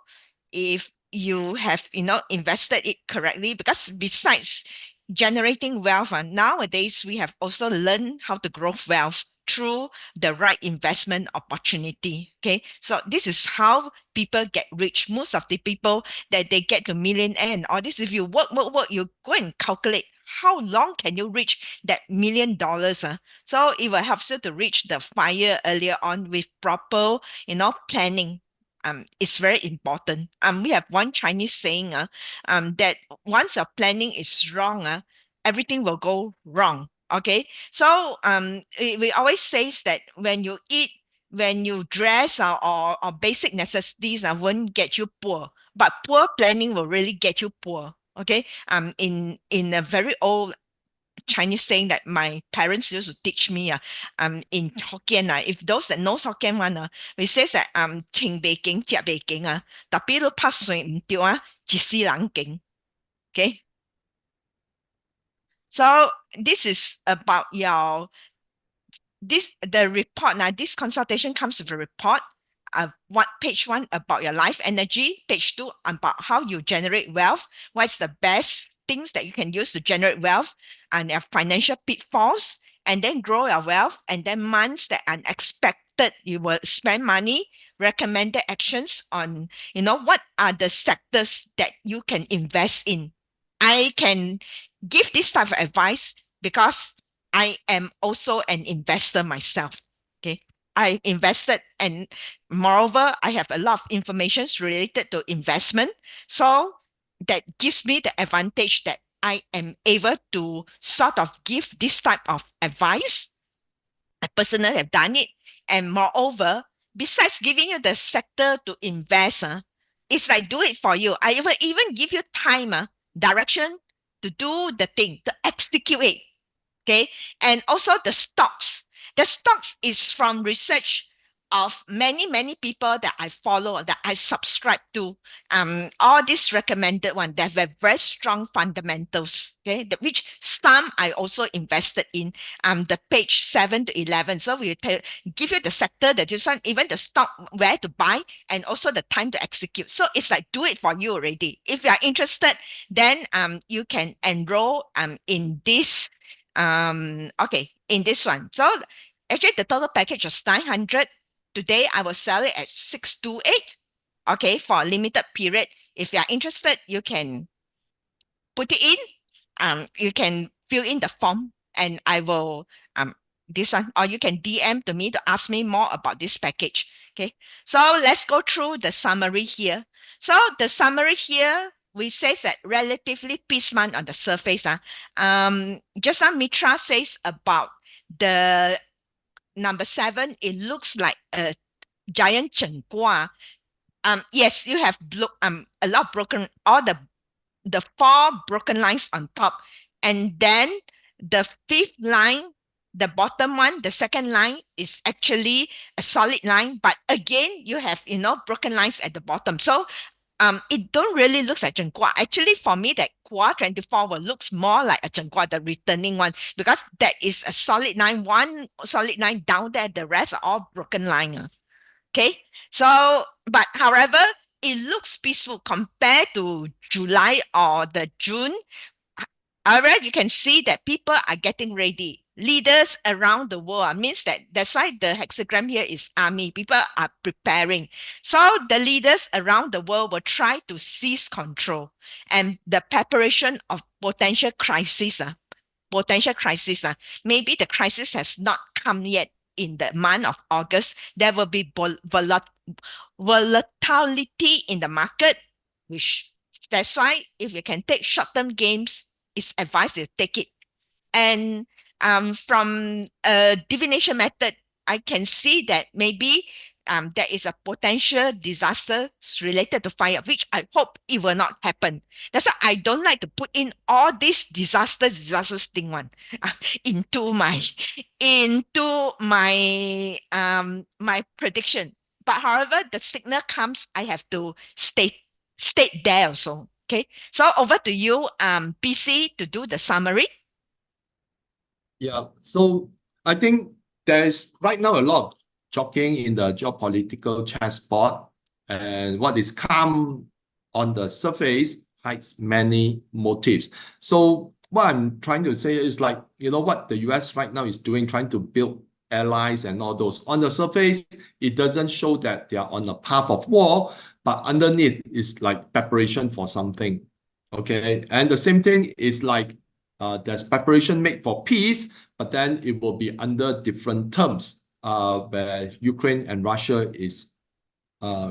if you have invested it correctly, because besides generating wealth, nowadays we have also learned how to grow wealth through the right investment opportunity. Okay, so this is how people get rich. Most of the people that they get to millionaire and all this, if you work, you go and calculate how long can you reach that $1 million. So it will help you to reach the fire earlier on with proper planning. It's very important. We have one Chinese saying that once your planning is wrong, everything will go wrong. Okay, so we always says that when you eat, when you dress, or basic necessities won't get you poor, but poor planning will really get you poor. Okay, in a very old Chinese saying that my parents used to teach me in Hokkien, if those that knows Hokkien one we says that清北景食北景tapi lu 拍水唔掉一世人景. Okay, so this is about your the report. Now this consultation comes with a report. Page 1 about your life energy, page 2 about how you generate wealth, what's the best things that you can use to generate wealth, and your financial pitfalls, and then grow your wealth, and then months that unexpected you will spend money, recommended actions on, what are the sectors that you can invest in. I can give this type of advice because I am also an investor myself. Okay. I invested, and moreover, I have a lot of information related to investment. So that gives me the advantage that I am able to sort of give this type of advice. I personally have done it. And moreover, besides giving you the sector to invest, it's like do it for you. I even give you time, direction to do the thing, to execute it. Okay. And also the stocks. The stocks is from research of many people that I follow, that I subscribe to. All these recommended one, they have very strong fundamentals. Okay, which some I also invested in. The page 7 to 11. So we give you the sector, that this one, even the stock, where to buy, and also the time to execute. So it's like do it for you already. If you are interested, then you can enroll in this okay, in this one. So actually the total package was 900. Today I will sell it at 628. Okay, for a limited period. If you are interested, you can put it in. You can fill in the form, and I will this one, or you can DM to me to ask me more about this package. Okay, so let's go through the summary here. So the summary here, we says that relatively peace month on the surface. Just now Mitra says about the number 7, it looks like a giant 整卦. Yes, you have a lot of broken, all the 4 broken lines on top, and then the 5th line, the bottom one, the second line is actually a solid line, but again you have broken lines at the bottom. So it don't really looks like 整卦. Actually, for me, that Qua 24 will looks more like a 整卦, the returning one, because that is a solid line, one solid line down there, the rest are all broken line. Okay, so but however, it looks peaceful compared to July or the June. However, you can see that people are getting ready. Leaders around the world means that's why the hexagram here is army. People are preparing. So the leaders around the world will try to seize control, and the preparation of potential crisis. Maybe the crisis has not come yet in the month of August. There will be volatility in the market, which that's why if you can take short-term games, it's advised to take it. And from a divination method, I can see that maybe there is a potential disaster related to fire, which I hope it will not happen. That's why I don't like to put in all these disasters thing one into my my prediction. But however, the signal comes, I have to stay there also. Okay, so over to you, PC, to do the summary. Yeah, so I think there's right now a lot of jockeying in the geopolitical chessboard, and what is calm on the surface hides many motives. So what I'm trying to say is, like, what the US right now is doing, trying to build allies and all those. On the surface, it doesn't show that they are on a path of war, but underneath is like preparation for something. Okay, and the same thing is like there's preparation made for peace, but then it will be under different terms where Ukraine and Russia is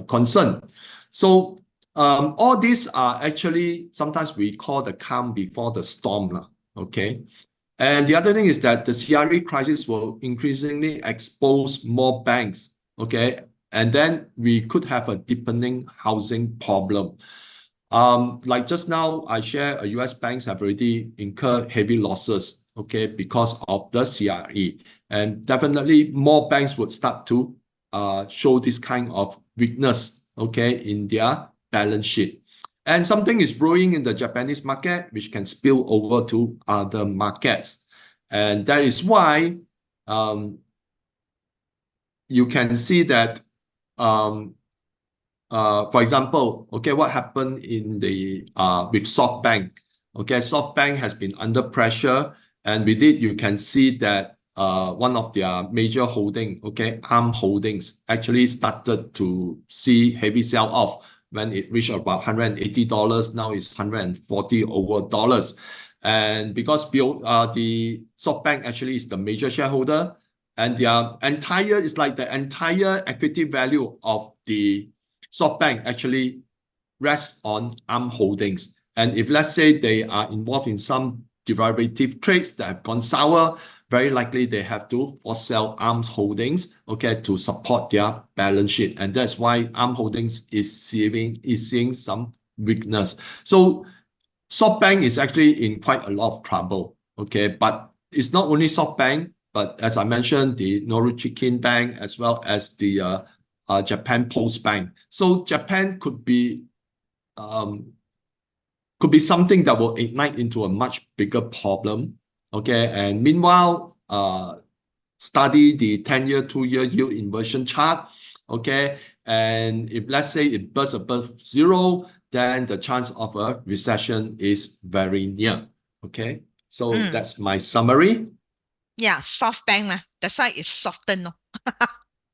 concerned. So all these are actually, sometimes we call the calm before the storm. Okay. And the other thing is that the CRE crisis will increasingly expose more banks. Okay. And then we could have a deepening housing problem. Like just now, I share US banks have already incurred heavy losses, okay, because of the CRE. And definitely more banks would start to show this kind of weakness, okay, in their balance sheet. And something is brewing in the Japanese market, which can spill over to other markets. And that is why you can see that for example, okay, what happened in the with SoftBank? Okay, SoftBank has been under pressure, and with it, you can see that one of their major holding, okay, ARM holdings, actually started to see heavy sell off when it reached about $180. Now it's 140 over dollars. And because the SoftBank actually is the major shareholder, and their entire is like the entire equity value of the SoftBank actually rests on ARM holdings. And if let's say they are involved in some derivative trades that have gone sour, very likely they have to for sell ARM's holdings, okay, to support their balance sheet. And that's why ARM holdings is seeing some weakness. So SoftBank is actually in quite a lot of trouble, okay, but it's not only SoftBank, but as I mentioned, the Norinchukin Bank as well as the Japan Post Bank. So Japan um, could be something that will ignite into a much bigger problem. Okay, and meanwhile, study the 10-year, 2-year yield inversion chart. Okay, and if let's say it bursts above zero, then the chance of a recession is very near. Okay, so Mm. that's my summary. Yeah, SoftBank. That's why it's softened. No?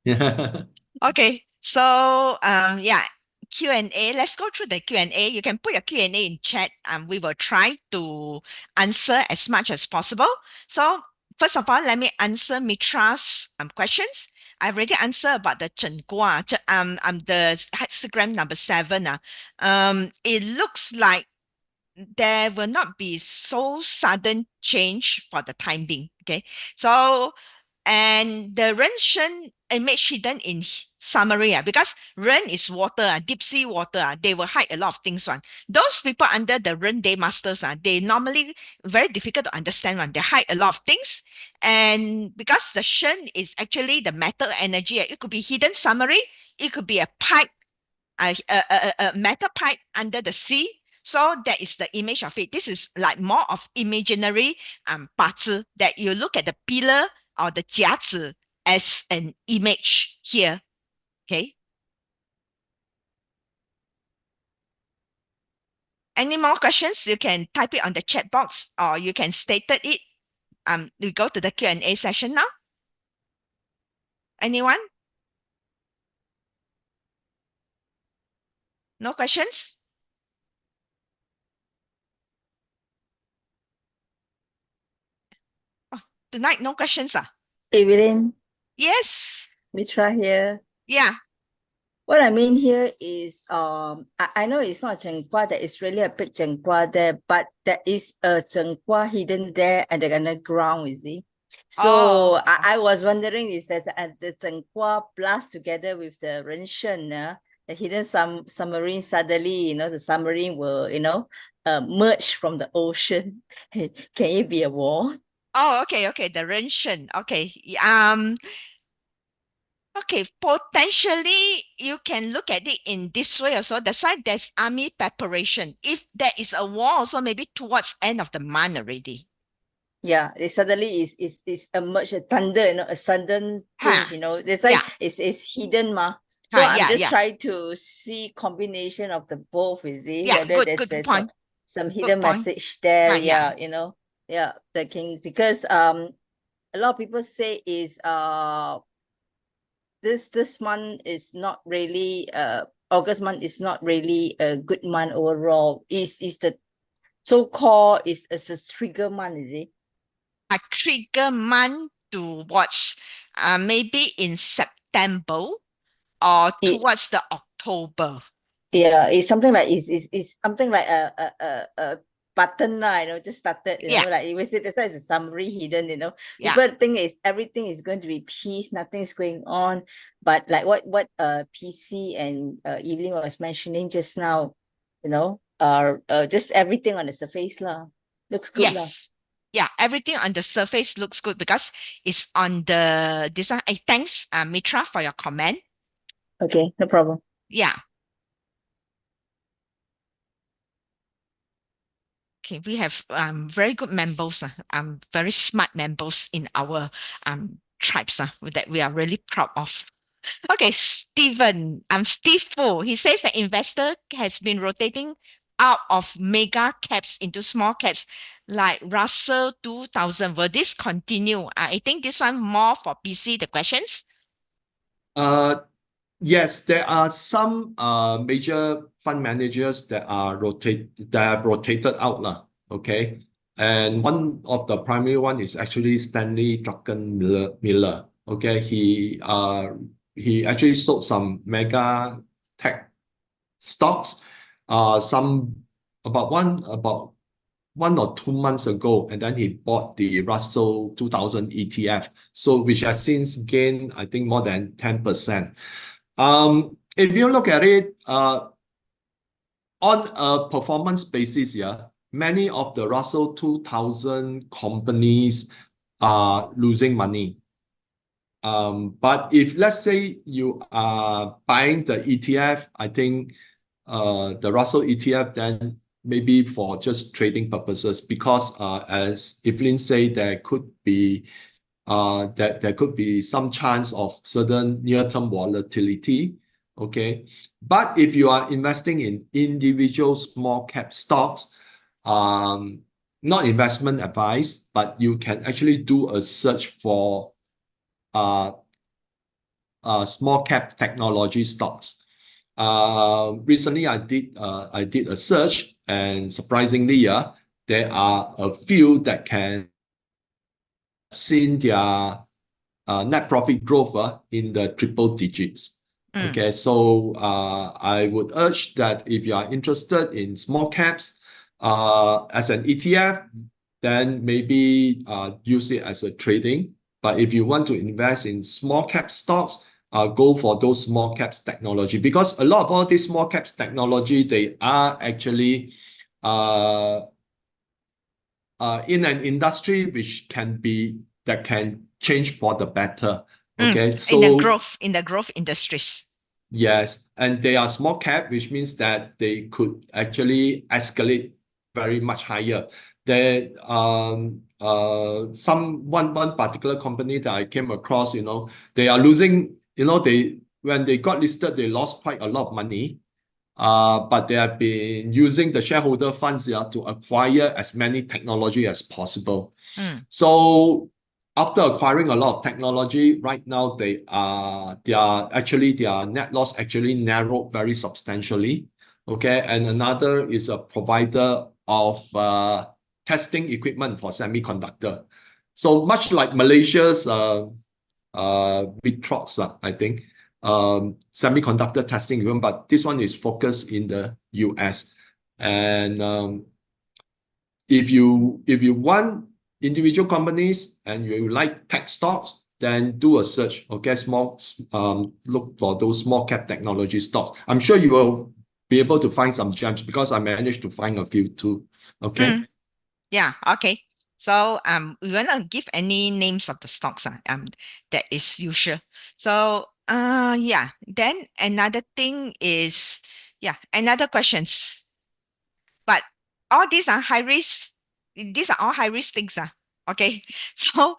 Yeah. Okay, so yeah, Q&A. Let's go through the Q&A. You can put your Q&A in chat, and we will try to answer as much as possible. So first of all, let me answer Mitra's questions. I already answered about the Chen Gua. The hexagram number 7. It looks like there will not be so sudden change for the time being. Okay, so and the Renshen image hidden in summary, because Ren is water, deep sea water, they will hide a lot of things. One. Those people under the Ren Day Masters, they normally very difficult to understand. One. They hide a lot of things. And because the Shen is actually the metal energy, it could be hidden summary, it could be a pipe, a metal pipe under the sea. So that is the image of it. This is like more of imaginary 八字 that you look at the pillar or the 甲子 as an image here. Okay. Any more questions? You can type it on the chat box or you can state it. We go to the Q&A session now. Anyone? No questions? Oh, tonight, no questions. Evelyn, Yes. Mitra here. Yeah. What I mean here is, I know it's not Zhenghua, there is really a big Zhenghua there, but there is a Zhenghua hidden there at the underground, you see. So Oh. I was wondering, is that the Zhenghua plus together with the Renshen, the hidden submarine, suddenly, the submarine will, merge from the ocean. Can it be a war? Oh, okay, okay. The Renshen. Okay. Okay, potentially you can look at it in this way also. That's why there's army preparation. If there is a war also, maybe towards end of the month already. Yeah, it suddenly is emerge a thunder, a sudden change, Ha. That's Yeah. why it's hidden ma. So Ha, I'm yeah, just yeah. trying to see combination of the both, is it? Yeah, Whether good, there's good some point. some Good hidden point. message there, Ha, yeah. yeah, that can, because a lot of people say is this month is not really August month is not really a good month overall. Is the so-called is a trigger month, is it? A trigger month towards maybe in September or It towards the October. Yeah, it's something like is something like a button lah, just started, Yeah, like you said, that's why it's a summary hidden, yeah. People think is everything is going to be peace, nothing's going on. But like what PC and Evelyn was mentioning just now, just everything on the surface lah. Looks good lah. Yes. Yeah, everything on the surface looks good because it's on the this one. Thanks, Mitra, for your comment. Okay, no problem. Yeah. Okay, we have very good members, very smart members in our tribes that we are really proud of. Okay, Stephen, Steve Fu, he says that investor has been rotating out of mega caps into small caps like Russell 2000? Will this continue? I think this one more for PC, the questions. Yes, there are some major fund managers that have rotated out lah. Okay, and one of the primary one is actually Stanley Druckenmiller. Okay, he actually sold some mega tech stocks, some about one or 2 months ago, and then he bought the Russell 2000 ETF, so which has since gained, I think, more than 10%. If you look at it on a performance basis, yeah, many of the Russell 2000 companies are losing money. But if let's say you are buying the ETF, I think the Russell ETF, then maybe for just trading purposes, because as Evelyn said, there could be some chance of certain near-term volatility. Okay, but if you are investing in individual small cap stocks, not investment advice, but you can actually do a search for small cap technology stocks. Recently I did a search, and surprisingly, there are a few that can seen their net profit growth in the triple digits. Okay, so I would urge that if you are interested in small caps as an ETF, then maybe use it as a trading. But if you want to invest in small cap stocks, go for those small caps technology, because a lot of all these small caps technology, they are actually in an industry which can change for the better. Okay, so in the growth industries. Yes, and they are small cap, which means that they could actually escalate very much higher. There one particular company that I came across, they are losing, when they got listed, they lost quite a lot of money. But they have been using the shareholder funds to acquire as many technology as possible. So after acquiring a lot of technology, right now their net loss actually narrowed very substantially. Okay, and another is a provider of testing equipment for semiconductor. So much like Malaysia's Vitrox, I think, semiconductor testing equipment, but this one is focused in the US. And if you want individual companies and you like tech stocks, then do a search. Okay, look for those small cap technology stocks. I'm sure you will be able to find some gems, because I managed to find a few too. Okay. Yeah. Okay. So we want to give any names of the stocks that is usual. So yeah. Then another thing is, another questions. But all these are high risk. These are all high risk things. Okay. So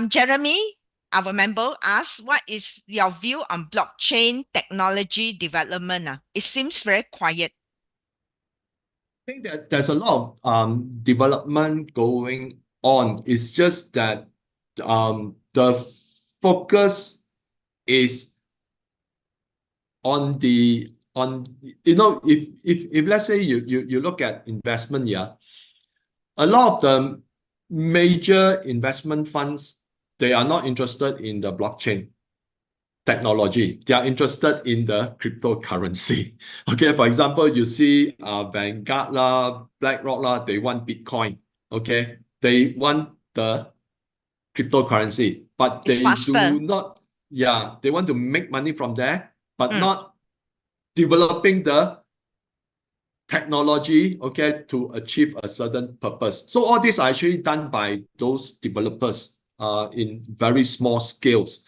Jeremy, our member, asked, what is your view on blockchain technology development? It seems very quiet. I think that there's a lot of development going on. It's just that the focus is on if let's say you look at investment, a lot of the major investment funds, they are not interested in the blockchain technology. They are interested in the cryptocurrency. Okay, for example, you see Vanguard BlackRock they want Bitcoin. Okay, they want the cryptocurrency, but they do not. Yeah, they want to make money from there, but not developing the technology, okay, to achieve a certain purpose. So all these are actually done by those developers in very small scales.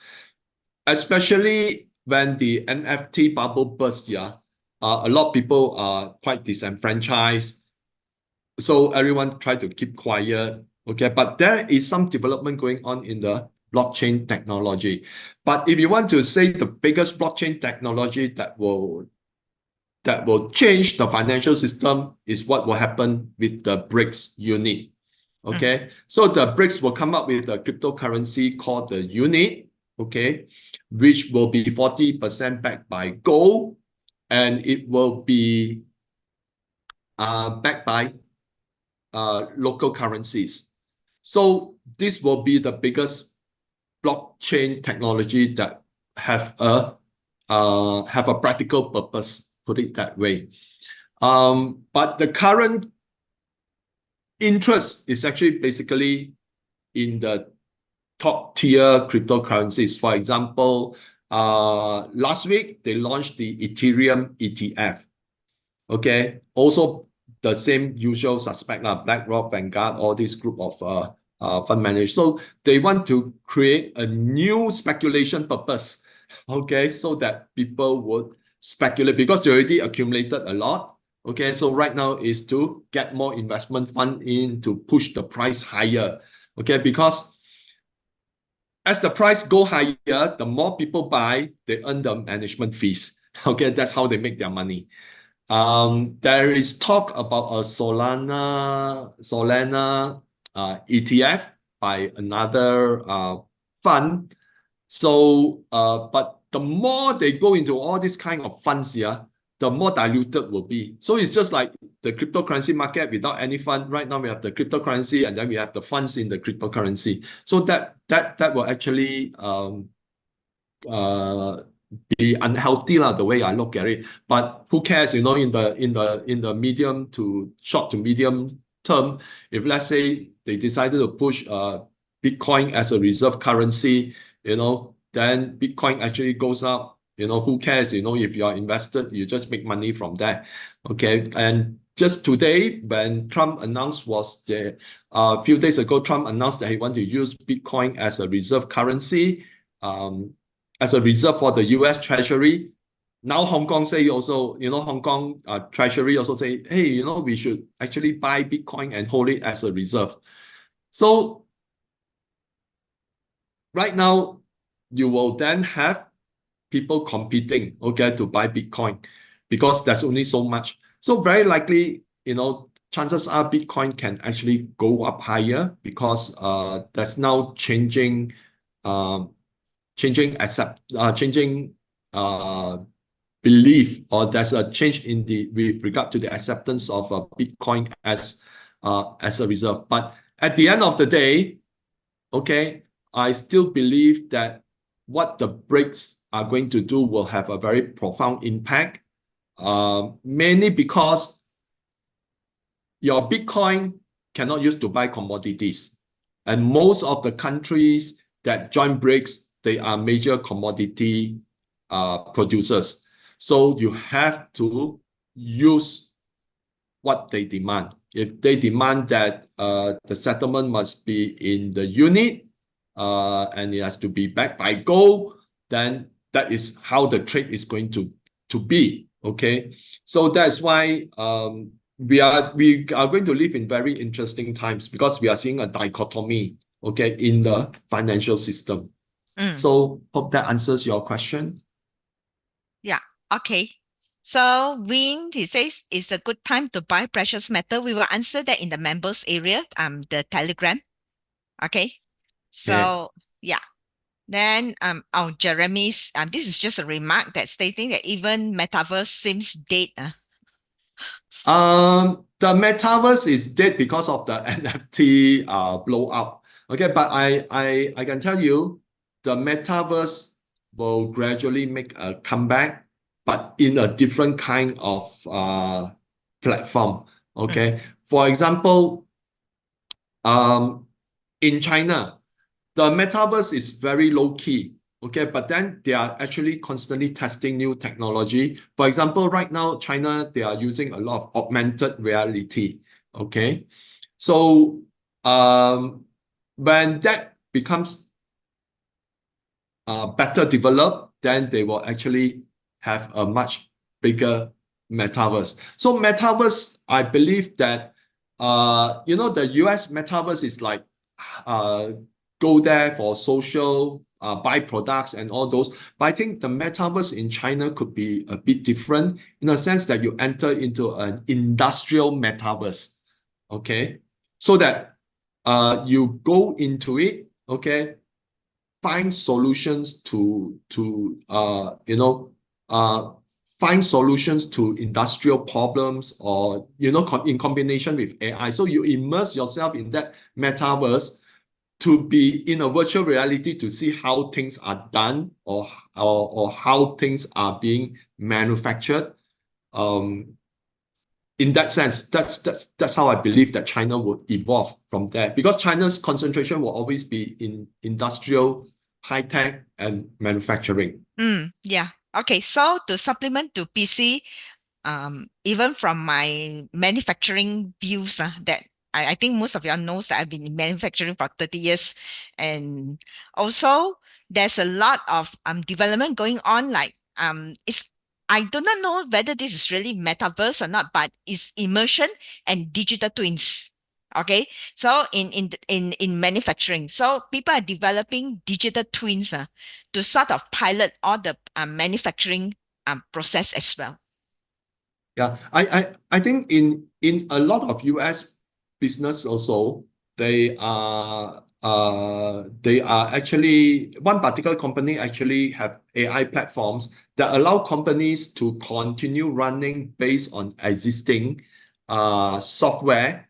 Especially when the NFT bubble burst, a lot of people are quite disenfranchised. So everyone try to keep quiet. Okay, but there is some development going on in the blockchain technology. But if you want to say the biggest blockchain technology that will that will change the financial system is what will happen with the BRICS unit. Okay, so the BRICS will come up with a cryptocurrency called the unit, okay, which will be 40% backed by gold, and it will be backed by local currencies. So this will be the biggest blockchain technology that have a practical purpose, put it that way. But the current interest is actually basically in the top tier cryptocurrencies. For example, last week they launched the Ethereum ETF. Okay, also the same usual suspect, BlackRock, Vanguard, all this group of fund managers. So they want to create a new speculation purpose, okay, so that people would speculate because they already accumulated a lot. Okay, so right now is to get more investment fund in to push the price higher. Okay, because as the price go higher, the more people buy, they earn the management fees. Okay, that's how they make their money. There is talk about a Solana ETF by another fund. So, but the more they go into all these kind of funds here, the more diluted will be. So it's just like the cryptocurrency market without any fund. Right now we have the cryptocurrency, and then we have the funds in the cryptocurrency. So that will actually be unhealthy the way I look at it. But who cares, in the medium to short to medium term, if let's say they decided to push Bitcoin as a reserve currency, then Bitcoin actually goes up. Who cares? If you are invested, you just make money from that. Okay. And just today, when Trump announced a few days ago, Trump announced that he wants to use Bitcoin as a reserve currency, as a reserve for the US Treasury. Now Hong Kong say also, Hong Kong Treasury also say, hey, we should actually buy Bitcoin and hold it as a reserve. So right now, you will then have people competing, okay, to buy Bitcoin because there's only so much. So very likely, chances are Bitcoin can actually go up higher because there's now changing belief, or there's a change with regard to the acceptance of Bitcoin as a reserve. But at the end of the day, okay, I still believe that what the BRICS are going to do will have a very profound impact, mainly because your Bitcoin cannot use to buy commodities. And most of the countries that join BRICS, they are major commodity producers. So you have to use what they demand. If they demand that the settlement must be in the unit and it has to be backed by gold, then that is how the trade is going to be. Okay, so that's why we are going to live in very interesting times because we are seeing a dichotomy, okay, in the financial system. So hope that answers your question. Yeah. Okay. So Win, he says it's a good time to buy precious metal. We will answer that in the members area, the Telegram. Okay. So yeah. Then Jeremy's this is just a remark that stating that even metaverse seems dead. The metaverse is dead because of the NFT blow up. Okay, but I can tell you the metaverse will gradually make a comeback, but in a different kind of platform. Okay, for example, in China, the metaverse is very low key. Okay, but then they are actually constantly testing new technology. For example, right now, China, they are using a lot of augmented reality. Okay, so when that becomes better developed, then they will actually have a much bigger metaverse. So metaverse, I believe that the US metaverse is like go there for social byproducts and all those. But I think the metaverse in China could be a bit different in a sense that you enter into an industrial metaverse, okay? So that you go into it, okay, find solutions to find solutions to industrial problems, or in combination with AI. So you immerse yourself in that metaverse to be in a virtual reality to see how things are done, or how things are being manufactured. In that sense, that's how I believe that China would evolve from there, because China's concentration will always be in industrial, high tech, and manufacturing. Yeah. Okay. So to supplement to PC, even from my manufacturing views, that I think most of y'all knows that I've been in manufacturing for 30 years. And also there's a lot of development going on. Like it's I do not know whether this is really metaverse or not, but it's immersion and digital twins. Okay. So in manufacturing, so people are developing digital twins to sort of pilot all the manufacturing process as well. Yeah, I think in a lot of US business also, they are actually, one particular company actually have AI platforms that allow companies to continue running based on existing software,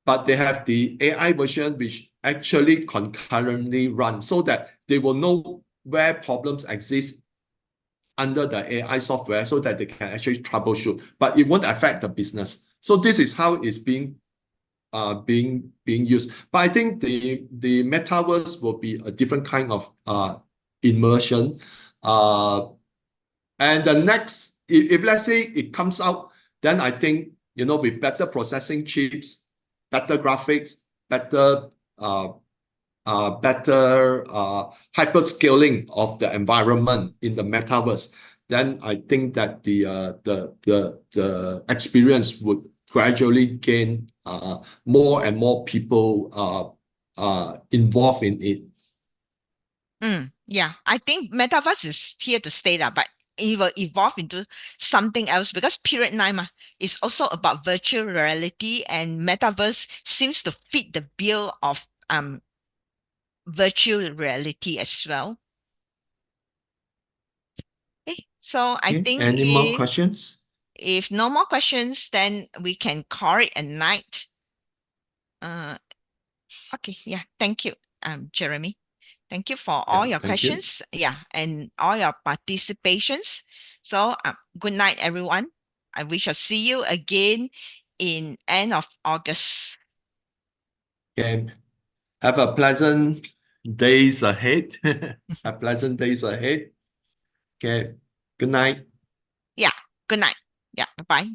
but they have the AI version which actually concurrently run, so that they will know where problems exist under the AI software, so that they can actually troubleshoot, but it won't affect the business. So this is how it's being used. But I think the metaverse will be a different kind of immersion. And the next, if let's say it comes out, then I think, with better processing chips, better graphics, better hyperscaling of the environment in the metaverse, then I think that the experience would gradually gain more and more people involved in it. Yeah, I think metaverse is here to stay, but it will evolve into something else, because period 9 is also about virtual reality, and metaverse seems to fit the bill of virtual reality as well. Okay, so I Okay, think any more questions? if no more questions, then we can call it a night. Okay, yeah, thank you, Jeremy. Thank you for all Yeah, your thank you. questions. Yeah, and all your participations. So good night, everyone. We shall see you again in end of August. Okay, have a pleasant days ahead. Have pleasant days ahead. Okay, good night. Yeah, good night. Yeah, bye-bye.